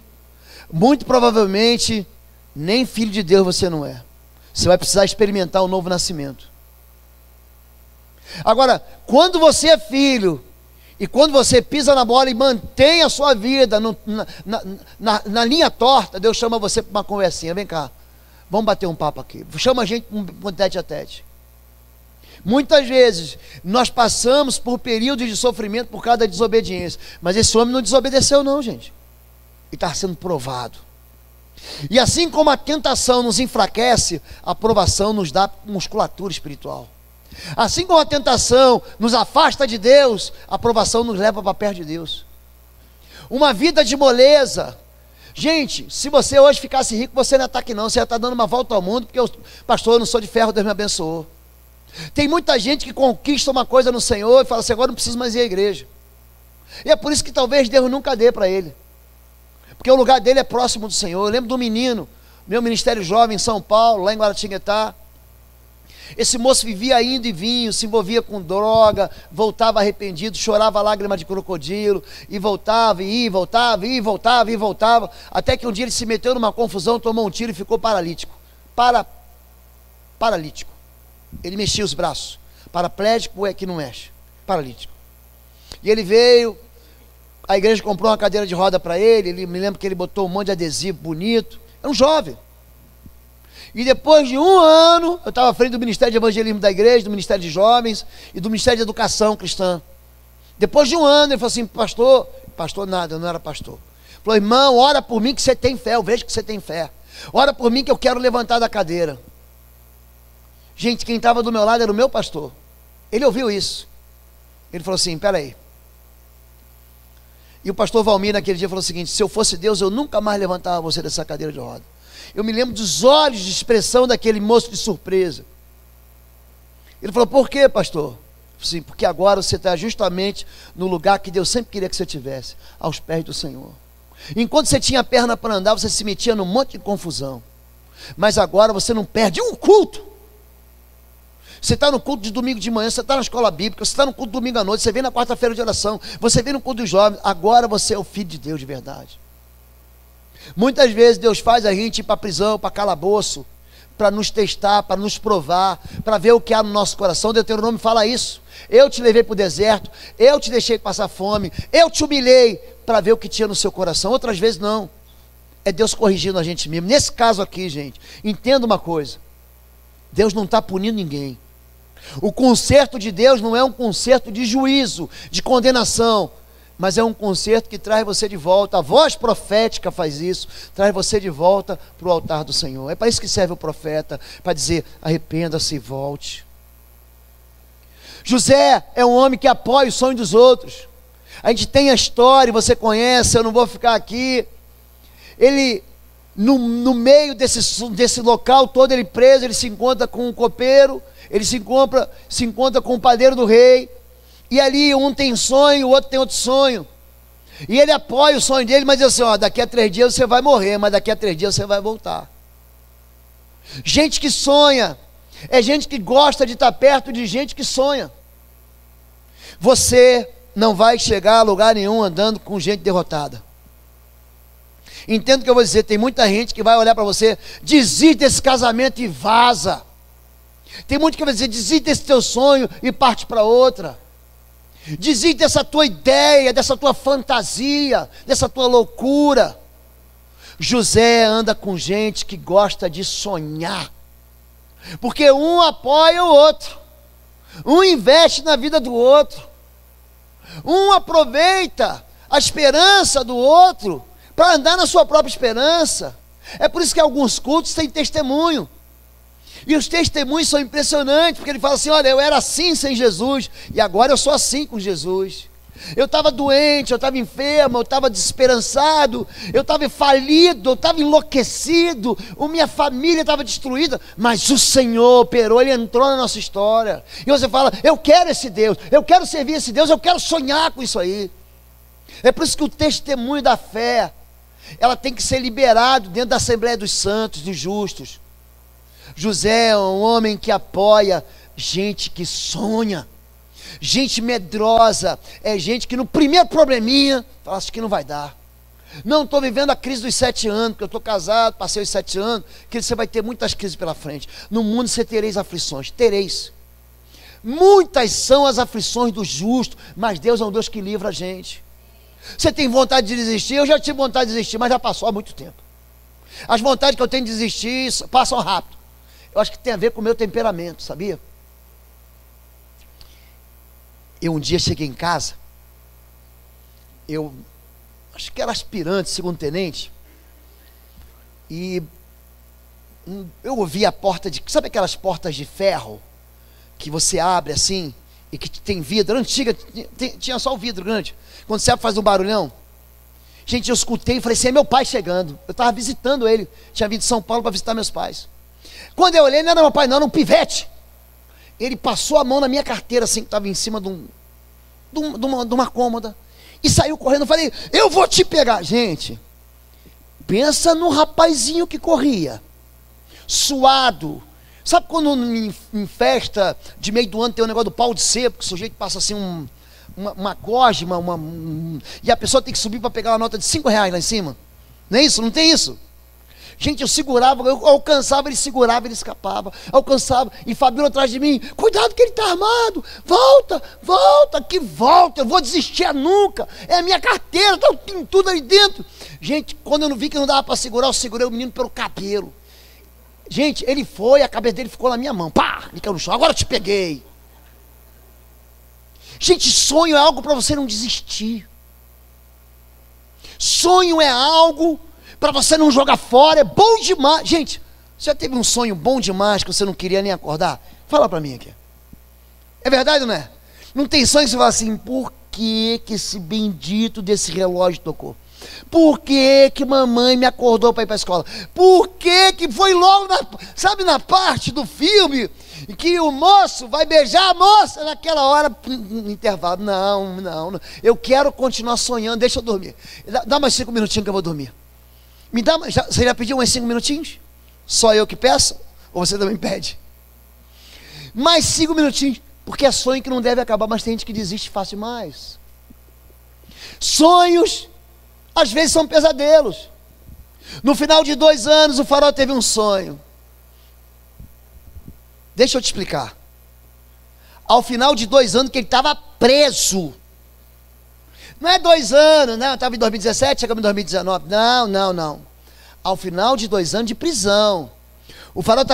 muito provavelmente nem filho de Deus você não é. Você vai precisar experimentar um novo nascimento. Agora, quando você é filho, e quando você pisa na bola e mantém a sua vida na linha torta, Deus chama você para uma conversinha. Vem cá, vamos bater um papo aqui. Chama a gente um tete a tete. Muitas vezes nós passamos por períodos de sofrimento por causa da desobediência, mas esse homem não desobedeceu não, gente. Ele está sendo provado. E assim como a tentação nos enfraquece, a provação nos dá musculatura espiritual. Assim como a tentação nos afasta de Deus, a provação nos leva para perto de Deus. Uma vida de moleza. Gente, se você hoje ficasse rico, você não ia estar aqui não, você ia estar dando uma volta ao mundo, porque pastor, eu não sou de ferro, Deus me abençoou. Tem muita gente que conquista uma coisa no Senhor e fala assim, agora não preciso mais ir à igreja. E é por isso que talvez Deus nunca dê para ele, porque o lugar dele é próximo do Senhor. Eu lembro do menino, meu ministério jovem em São Paulo, lá em Guaratinguetá. Esse moço vivia indo e vinha, se envolvia com droga, voltava arrependido, chorava lágrima de crocodilo, e voltava, e ia, voltava, e voltava, e voltava, até que um dia ele se meteu numa confusão, tomou um tiro e ficou paralítico. Paralítico. Ele mexia os braços. Paraplégico é que não mexe. Paralítico. E ele veio, a igreja comprou uma cadeira de roda para ele, me lembro que ele botou um monte de adesivo bonito. Era um jovem. E depois de um ano, eu estava à frente do Ministério de Evangelismo da igreja, do Ministério de Jovens e do Ministério de Educação Cristã. Depois de um ano, ele falou assim, pastor nada, eu não era pastor. Falou, irmão, ora por mim que você tem fé, eu vejo que você tem fé. Ora por mim que eu quero levantar da cadeira. Gente, quem estava do meu lado era o meu pastor. Ele ouviu isso. Ele falou assim, peraí. E o pastor Valmir naquele dia falou o seguinte, se eu fosse Deus, eu nunca mais levantava você dessa cadeira de roda. Eu me lembro dos olhos de expressão daquele moço de surpresa. Ele falou, por quê, pastor? Sim, porque agora você está justamente no lugar que Deus sempre queria que você estivesse, aos pés do Senhor. Enquanto você tinha a perna para andar, você se metia num monte de confusão. Mas agora você não perde um culto. Você está no culto de domingo de manhã, você está na escola bíblica, você está no culto de domingo à noite, você vem na quarta-feira de oração, você vem no culto dos jovens. Agora você é o filho de Deus de verdade. Muitas vezes Deus faz a gente ir para a prisão, para calabouço, para nos testar, para nos provar, para ver o que há no nosso coração. Deuteronômio fala isso. Eu te levei para o deserto, eu te deixei passar fome, eu te humilhei para ver o que tinha no seu coração. Outras vezes não. É Deus corrigindo a gente mesmo. Nesse caso aqui, gente, entenda uma coisa. Deus não está punindo ninguém. O conserto de Deus não é um conserto de juízo, de condenação, mas é um conserto que traz você de volta. A voz profética faz isso, traz você de volta para o altar do Senhor. É para isso que serve o profeta, para dizer, arrependa-se e volte. José é um homem que apoia o sonho dos outros. A gente tem a história, você conhece, eu não vou ficar aqui. Ele, no meio desse local todo, ele preso, ele se encontra com um copeiro, ele se encontra com o padeiro do rei. E ali um tem sonho, o outro tem outro sonho. E ele apoia o sonho dele, mas diz assim, ó, daqui a 3 dias você vai morrer, mas daqui a 3 dias você vai voltar. Gente que sonha, é gente que gosta de estar perto de gente que sonha. Você não vai chegar a lugar nenhum andando com gente derrotada. Entendo o que eu vou dizer, tem muita gente que vai olhar para você, desiste desse casamento e vaza. Tem muito que vai dizer, desiste desse teu sonho e parte para outra. Desiste dessa tua ideia, dessa tua fantasia, dessa tua loucura. José anda com gente que gosta de sonhar, porque um apoia o outro, um investe na vida do outro, um aproveita a esperança do outro para andar na sua própria esperança. É por isso que alguns cultos têm testemunho. E os testemunhos são impressionantes, porque ele fala assim, olha, eu era assim sem Jesus, e agora eu sou assim com Jesus. Eu estava doente, eu estava enfermo, eu estava desesperançado, eu estava falido, eu estava enlouquecido, a minha família estava destruída, mas o Senhor operou, Ele entrou na nossa história. E você fala, eu quero esse Deus, eu quero servir esse Deus, eu quero sonhar com isso aí. É por isso que o testemunho da fé, ela tem que ser liberado dentro da Assembleia dos Santos, dos justos. José é um homem que apoia gente que sonha. Gente medrosa é gente que no primeiro probleminha fala, acho que não vai dar. Não, estou vivendo a crise dos 7 anos, porque eu estou casado, passei os 7 anos, que você vai ter muitas crises pela frente. No mundo você tereis aflições, tereis. Muitas são as aflições do justo, mas Deus é um Deus que livra a gente. Você tem vontade de desistir? Eu já tive vontade de desistir, mas já passou há muito tempo. As vontades que eu tenho de desistir passam rápido. Eu acho que tem a ver com o meu temperamento, sabia? Eu um dia cheguei em casa, eu acho que era aspirante, segundo tenente, e eu ouvi a porta sabe aquelas portas de ferro, que você abre assim, e que tem vidro, antiga, tinha só o vidro grande, quando você abre faz um barulhão. Gente, eu escutei e falei assim, é meu pai chegando. Eu estava visitando ele, tinha vindo de São Paulo para visitar meus pais. Quando eu olhei, não era meu pai não, era um pivete. Ele passou a mão na minha carteira, assim, que estava em cima de uma cômoda, e saiu correndo. Eu falei, eu vou te pegar. Gente, pensa no rapazinho que corria, suado. Sabe quando em festa de meio do ano tem um negócio do pau de sebo, que o sujeito passa assim uma gosma, e a pessoa tem que subir para pegar uma nota de R$5 lá em cima? Não é isso? Não tem isso? Gente, eu segurava, eu alcançava, ele segurava, ele escapava, alcançava, e Fabíola atrás de mim, cuidado que ele está armado, volta, que volta, eu vou desistir nunca, é a minha carteira, tem tudo ali dentro. Gente, quando eu não vi que não dava para segurar, eu segurei o menino pelo cabelo. Gente, ele foi, a cabeça dele ficou na minha mão, pá, ele caiu no chão, agora eu te peguei. Gente, sonho é algo para você não desistir. Sonho é algo para você não jogar fora, é bom demais. Gente, você já teve um sonho bom demais que você não queria nem acordar? Fala para mim aqui. É verdade ou não é? Não tem sonho que você fala assim, por que esse bendito desse relógio tocou? Por que mamãe me acordou para ir para a escola? Por que foi logo, na parte do filme que o moço vai beijar a moça naquela hora, no intervalo? Não, eu quero continuar sonhando, deixa eu dormir. Dá mais 5 minutinhos que eu vou dormir. Você já pediu mais 5 minutinhos? Só eu que peço? Ou você também pede? Mais 5 minutinhos, porque é sonho que não deve acabar, mas tem gente que desiste fácil demais. Sonhos às vezes são pesadelos. No final de 2 anos, o Farol teve um sonho. Deixa eu te explicar. Ao final de 2 anos que ele estava preso. Não é 2 anos, não, estava em 2017, chegamos em 2019. Não. Ao final de 2 anos de prisão. O Farol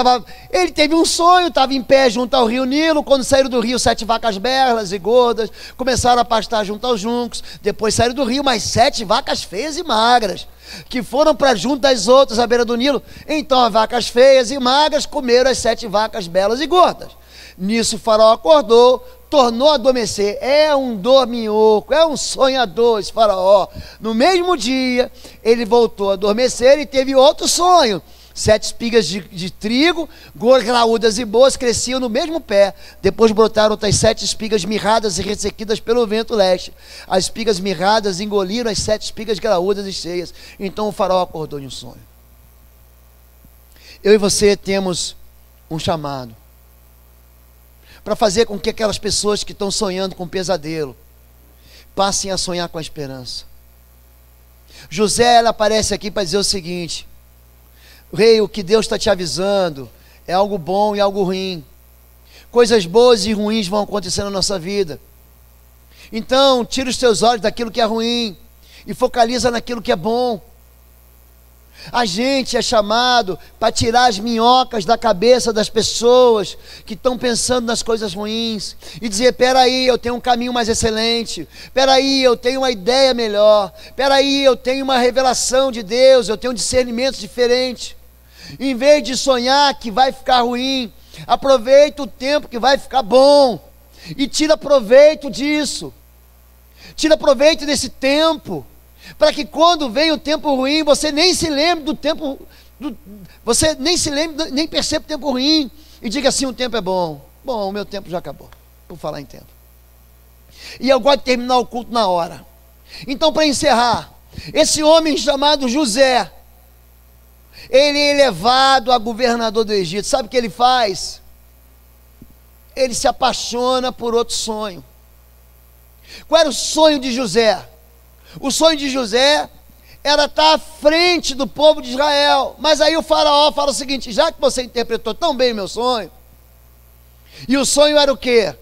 ele teve um sonho, estava em pé junto ao rio Nilo. Quando saíram do rio, 7 vacas belas e gordas começaram a pastar junto aos juncos. Depois saíram do rio mais 7 vacas feias e magras, que foram para junto das outras à beira do Nilo. Então as vacas feias e magras comeram as 7 vacas belas e gordas. Nisso o Faraó acordou, tornou a adormecer. É um dorminhoco, é um sonhador esse Faraó. No mesmo dia, ele voltou a adormecer e teve outro sonho. 7 espigas de trigo, graúdas e boas, cresciam no mesmo pé. Depois brotaram outras 7 espigas mirradas e ressequidas pelo vento leste. As espigas mirradas engoliram as 7 espigas graúdas e cheias. Então o Faraó acordou em um sonho. Eu e você temos um chamado para fazer com que aquelas pessoas que estão sonhando com pesadelo passem a sonhar com a esperança. José, ela aparece aqui para dizer o seguinte: rei, o que Deus está te avisando é algo bom e algo ruim. Coisas boas e ruins vão acontecer na nossa vida. Então, tira os teus olhos daquilo que é ruim e focaliza naquilo que é bom. A gente é chamado para tirar as minhocas da cabeça das pessoas que estão pensando nas coisas ruins e dizer: peraí, eu tenho um caminho mais excelente, peraí, eu tenho uma ideia melhor, peraí, eu tenho uma revelação de Deus, eu tenho um discernimento diferente. Em vez de sonhar que vai ficar ruim, aproveita o tempo que vai ficar bom e tira proveito disso. Tira proveito desse tempo, para que quando vem o tempo ruim, você nem se lembre do tempo, você nem se lembre, nem perceba o tempo ruim, e diga assim: o tempo é bom. Bom, o meu tempo já acabou, por falar em tempo. E eu gosto de terminar o culto na hora. Então, para encerrar, esse homem chamado José, ele é elevado a governador do Egito. Sabe o que ele faz? Ele se apaixona por outro sonho. Qual era o sonho de José? O sonho de José era estar à frente do povo de Israel. Mas aí o Faraó fala o seguinte: já que você interpretou tão bem o meu sonho, e o sonho era o quê?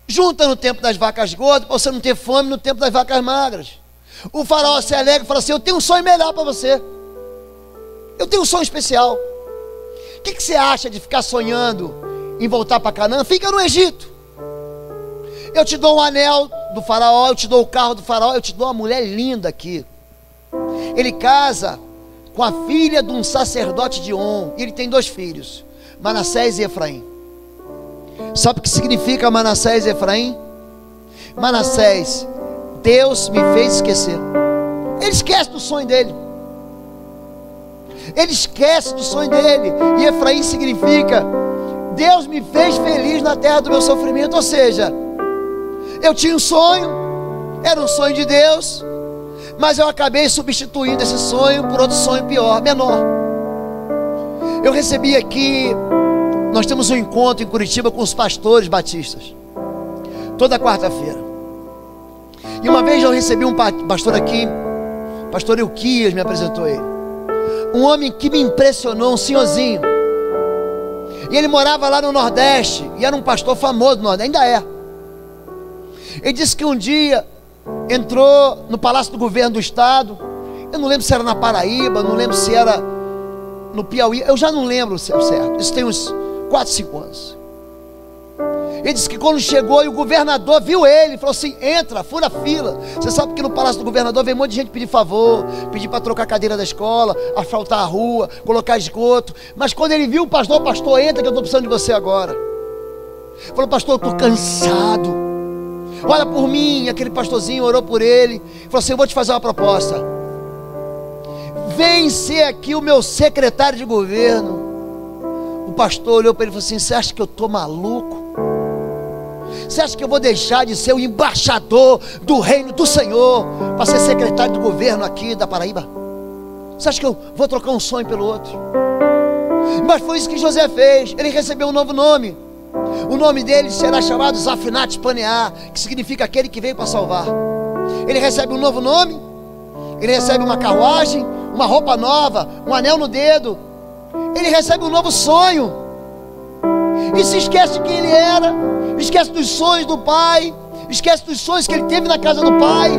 junta no tempo das vacas gordas, para você não ter fome no tempo das vacas magras. O faraó se alegra e fala assim: eu tenho um sonho melhor para você, eu tenho um sonho especial. O que você acha de ficar sonhando em voltar para Canaã? Fica no Egito. Eu te dou um anel do faraó, eu te dou o carro do faraó, eu te dou uma mulher linda aqui. Ele casa com a filha de um sacerdote de On, e ele tem 2 filhos, Manassés e Efraim. Sabe o que significa Manassés e Efraim? Manassés, Deus me fez esquecer. Ele esquece do sonho dele. Ele esquece do sonho dele. E Efraim significa: Deus me fez feliz na terra do meu sofrimento. Ou seja, eu tinha um sonho, era um sonho de Deus, mas eu acabei substituindo esse sonho por outro sonho pior, menor. Eu recebi aqui, nós temos um encontro em Curitiba com os pastores batistas, toda quarta-feira. E uma vez eu recebi um pastor aqui, pastor Euquias me apresentou ele. Um homem que me impressionou, um senhorzinho. E ele morava lá no Nordeste, e era um pastor famoso no Nordeste, ainda é. Ele disse que um dia entrou no Palácio do Governo do Estado. Eu não lembro se era na Paraíba, não lembro se era no Piauí, eu já não lembro certo. Isso tem uns 4, 5 anos. Ele disse que quando chegou e o governador viu ele, falou assim: entra, fura a fila. Você sabe que no Palácio do Governador vem um monte de gente pedir favor, pedir para trocar a cadeira da escola, asfaltar a rua, colocar esgoto. Mas quando ele viu o pastor: pastor, entra que eu estou precisando de você agora. Falou: pastor, eu estou cansado, ora por mim. Aquele pastorzinho orou por ele, falou assim: eu vou te fazer uma proposta. Vem ser aqui o meu secretário de governo. O pastor olhou para ele e falou assim: você acha que eu estou maluco? Você acha que eu vou deixar de ser o embaixador do reino do Senhor para ser secretário do governo aqui da Paraíba? Você acha que eu vou trocar um sonho pelo outro? Mas foi isso que José fez. Ele recebeu um novo nome. O nome dele será chamado Zafinat Paneah, que significa aquele que veio para salvar. Ele recebe um novo nome, ele recebe uma carruagem, uma roupa nova, um anel no dedo. Ele recebe um novo sonho, e se esquece de quem ele era, esquece dos sonhos do pai, esquece dos sonhos que ele teve na casa do pai,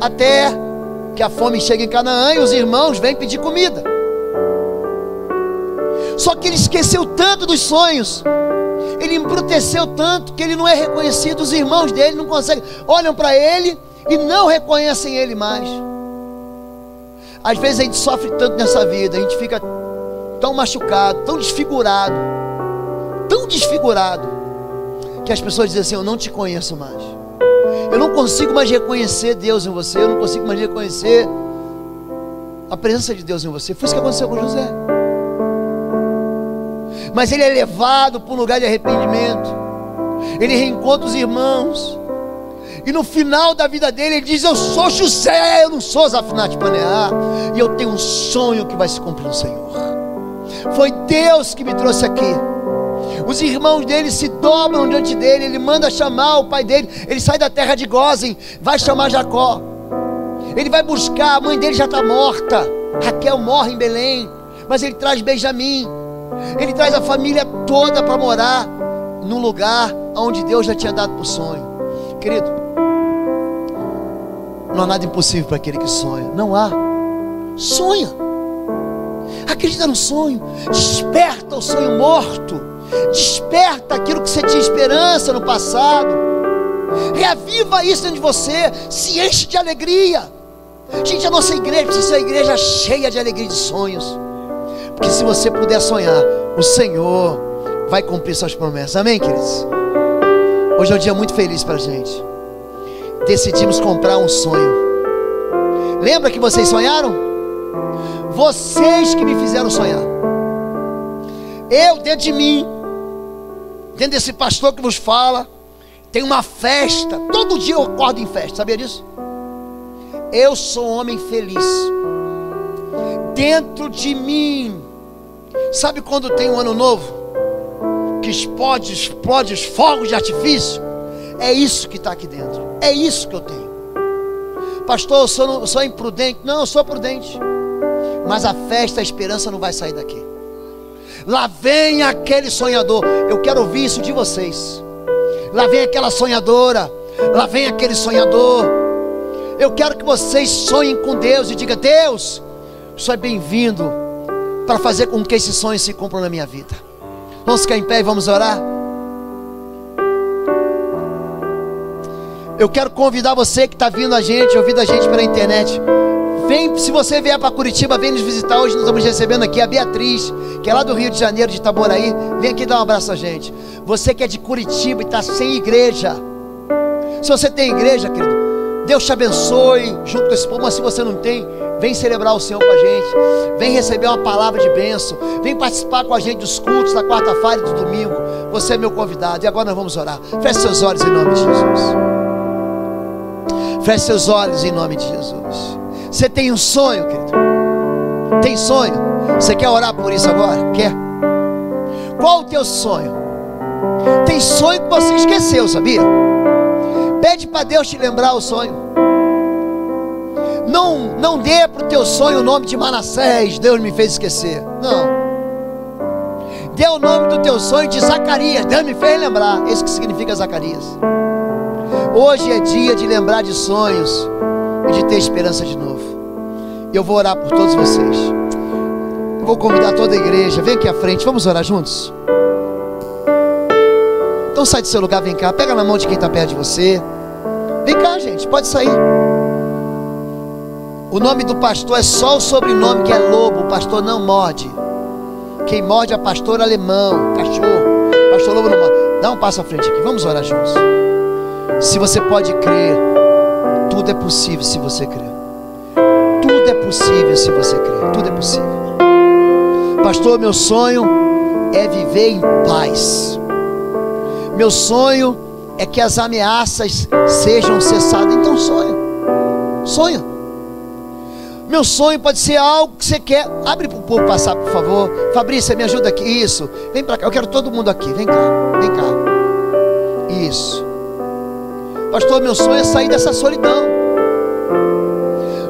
até que a fome chega em Canaã e os irmãos vêm pedir comida. Só que ele esqueceu tanto dos sonhos, ele embruteceu tanto, que ele não é reconhecido. Os irmãos dele não conseguem, olham para ele e não reconhecem ele mais. Às vezes a gente sofre tanto nessa vida, a gente fica tão machucado, tão desfigurado, que as pessoas dizem assim: eu não te conheço mais, eu não consigo mais reconhecer Deus em você, eu não consigo mais reconhecer a presença de Deus em você. Foi isso que aconteceu com José. Mas ele é levado para um lugar de arrependimento, ele reencontra os irmãos, e no final da vida dele ele diz: eu sou José, eu não sou Zafinat Paneah, e eu tenho um sonho que vai se cumprir no Senhor. Foi Deus que me trouxe aqui. Os irmãos dele se dobram diante dele, ele manda chamar o pai dele, ele sai da terra de Gósen, vai chamar Jacó, ele vai buscar, a mãe dele já está morta, Raquel morre em Belém, mas ele traz Benjamim, ele traz a família toda para morar num lugar onde Deus já tinha dado por sonho. Querido, não há nada impossível para aquele que sonha. Não há. Sonha, acredita no sonho, desperta o sonho morto, desperta aquilo que você tinha esperança no passado, reaviva isso dentro de você, se enche de alegria. Gente, a nossa igreja precisa ser uma igreja cheia de alegria e de sonhos, porque se você puder sonhar, o Senhor vai cumprir suas promessas. Amém, queridos? Hoje é um dia muito feliz para a gente. Decidimos comprar um sonho. Lembra que vocês sonharam? Vocês que me fizeram sonhar. Eu, dentro de mim, dentro desse pastor que vos fala, tem uma festa. Todo dia eu acordo em festa, sabia disso? Eu sou um homem feliz. Dentro de mim. Sabe quando tem um ano novo, que explode os fogos de artifício? É isso que está aqui dentro. É isso que eu tenho. Pastor, eu sou imprudente. Não, eu sou prudente, mas a festa, a esperança não vai sair daqui. Lá vem aquele sonhador. Eu quero ouvir isso de vocês. lá vem aquela sonhadora, lá vem aquele sonhador. Eu quero que vocês sonhem com Deus e digam: Deus, o Senhor é bem-vindo para fazer com que esses sonhos se cumpram na minha vida. Vamos ficar em pé e vamos orar. Eu quero convidar você que está ouvindo a gente pela internet. Vem, se você vier para Curitiba, vem nos visitar. Hoje nós estamos recebendo aqui a Beatriz, que é lá do Rio de Janeiro, de Itaboraí. Vem aqui dar um abraço a gente. Você que é de Curitiba e está sem igreja, se você tem igreja, querido, Deus te abençoe junto com esse povo. Mas se você não tem, vem celebrar o Senhor com a gente, vem receber uma palavra de bênção, vem participar com a gente dos cultos da quarta-feira e do domingo. Você é meu convidado. E agora nós vamos orar. Feche seus olhos em nome de Jesus. Feche seus olhos em nome de Jesus. Você tem um sonho, querido? Tem sonho? Você quer orar por isso agora? Quer? Qual o teu sonho? Tem sonho que você esqueceu, sabia? Pede para Deus te lembrar o sonho. Não dê para o teu sonho o nome de Manassés, Deus me fez esquecer. Não. Dê o nome do teu sonho de Zacarias, Deus me fez lembrar. Isso que significa Zacarias. Hoje é dia de lembrar de sonhos e de ter esperança de novo. Eu vou orar por todos vocês. Eu vou convidar toda a igreja. Vem aqui à frente, vamos orar juntos. Então sai do seu lugar, vem cá. Pega na mão de quem está perto de você. Vem cá, gente, pode sair. O nome do pastor é só o sobrenome, que é Lobo. O pastor não morde. Quem morde é pastor alemão, cachorro. Pastor Lobo não morde. Dá um passo à frente aqui, vamos orar juntos. Se você pode crer, tudo é possível se você crer. Tudo é possível se você crer. Tudo é possível. Pastor, meu sonho é viver em paz. Meu sonho é que as ameaças sejam cessadas. Então sonha. Sonha. Meu sonho pode ser algo que você quer. Abre para o povo passar, por favor. Fabrícia, me ajuda aqui. Isso. Vem para cá. Eu quero todo mundo aqui. Vem cá. Vem cá. Isso. Pastor, meu sonho é sair dessa solidão.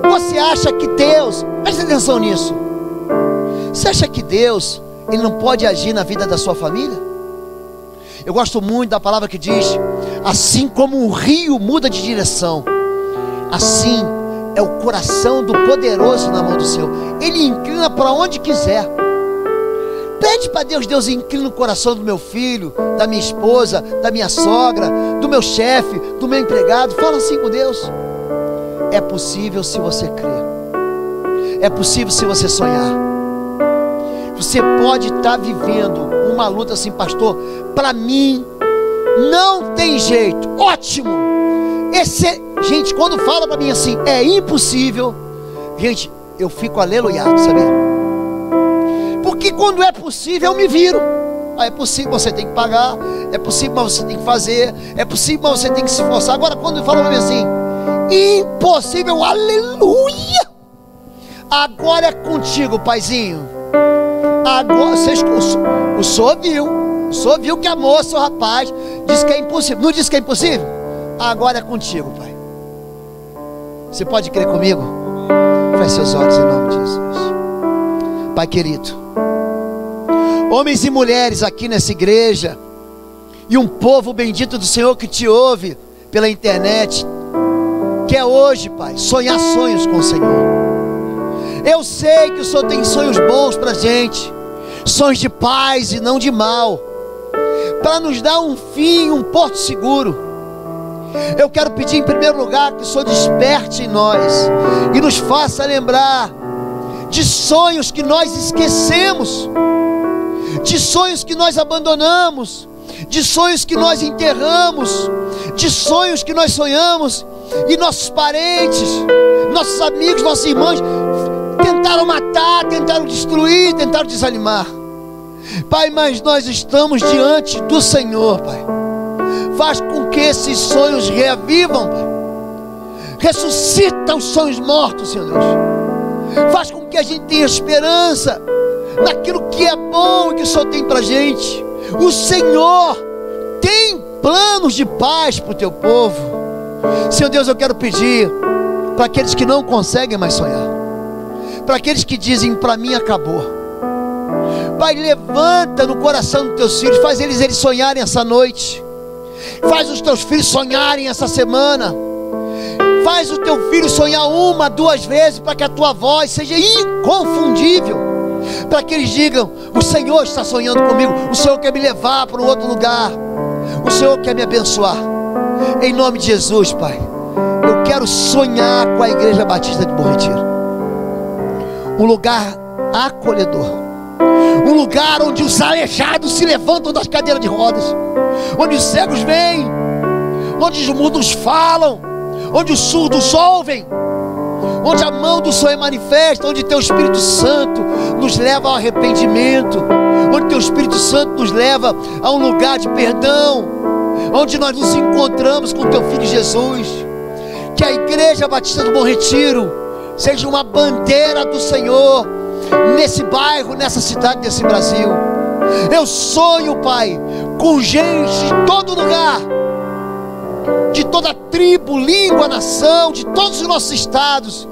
Você acha que Deus, preste atenção nisso, você acha que Deus, Ele não pode agir na vida da sua família? Eu gosto muito da palavra que diz: assim como o rio muda de direção, assim é o coração do poderoso na mão do Senhor. Ele inclina para onde quiser. Pede para Deus: Deus, inclina o coração do meu filho, da minha esposa, da minha sogra, do meu chefe, do meu empregado. Fala assim com Deus. É possível se você crer. É possível se você sonhar. Você pode estar vivendo uma luta assim: pastor, para mim não tem jeito. Ótimo. Gente, quando fala para mim assim, é impossível, gente, eu fico aleluiado, sabia? Porque quando é possível, eu me viro. É possível, você tem que pagar. É possível, mas você tem que fazer. É possível, mas você tem que se esforçar. Agora, quando fala para mim assim, impossível, aleluia, agora é contigo, paizinho. Agora, o senhor viu que a moça, o rapaz, disse que é impossível. Não disse que é impossível? Agora é contigo, pai. Você pode crer comigo? Feche seus olhos em nome de Jesus. Pai querido, homens e mulheres aqui nessa igreja, e um povo bendito do Senhor que te ouve pela internet, quer hoje, Pai, sonhar sonhos com o Senhor. Eu sei que o Senhor tem sonhos bons para a gente, sonhos de paz e não de mal, para nos dar um fim, um porto seguro. Eu quero pedir em primeiro lugar que o Senhor desperte em nós e nos faça lembrar de sonhos que nós esquecemos, de sonhos que nós abandonamos, de sonhos que nós enterramos, de sonhos que nós sonhamos e nossos parentes, nossos amigos, nossos irmãos tentaram matar, tentaram destruir, tentaram desanimar. Pai, mas nós estamos diante do Senhor, Pai. Faz com que esses sonhos reavivam, Pai. Ressuscita os sonhos mortos, Senhor Deus. Faz com que a gente tenha esperança naquilo que é bom e que o Senhor tem para a gente. O Senhor tem planos de paz para o teu povo. Senhor Deus, eu quero pedir para aqueles que não conseguem mais sonhar, para aqueles que dizem, para mim acabou. Pai, levanta no coração dos teus filhos, faz eles sonharem essa noite. Faz os teus filhos sonharem essa semana. Faz o teu filho sonhar 1, 2 vezes, para que a tua voz seja inconfundível, para que eles digam: o Senhor está sonhando comigo, o Senhor quer me levar para um outro lugar, o Senhor quer me abençoar. Em nome de Jesus, Pai, eu quero sonhar com a Igreja Batista de Bom Retiro, um lugar acolhedor, um lugar onde os aleijados se levantam das cadeiras de rodas, onde os cegos vêm, onde os mudos falam, onde os surdos ouvem, onde a mão do Senhor é manifesta, onde teu Espírito Santo nos leva ao arrependimento, onde teu Espírito Santo nos leva a um lugar de perdão, onde nós nos encontramos com teu Filho Jesus. Que a Igreja Batista do Bom Retiro seja uma bandeira do Senhor nesse bairro, nessa cidade, nesse Brasil. Eu sonho, Pai, com gente de todo lugar, de toda tribo, língua, nação, de todos os nossos estados,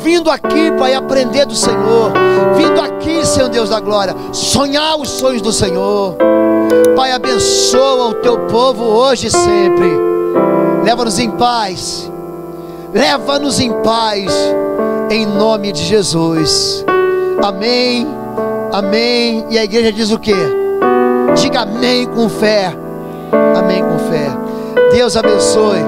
vindo aqui, Pai, aprender do Senhor, vindo aqui, Senhor Deus da glória, sonhar os sonhos do Senhor. Pai, abençoa o teu povo hoje e sempre. Leva-nos em paz, leva-nos em paz, em nome de Jesus. Amém, amém. E a igreja diz o quê? Diga amém com fé. Amém com fé. Deus abençoe.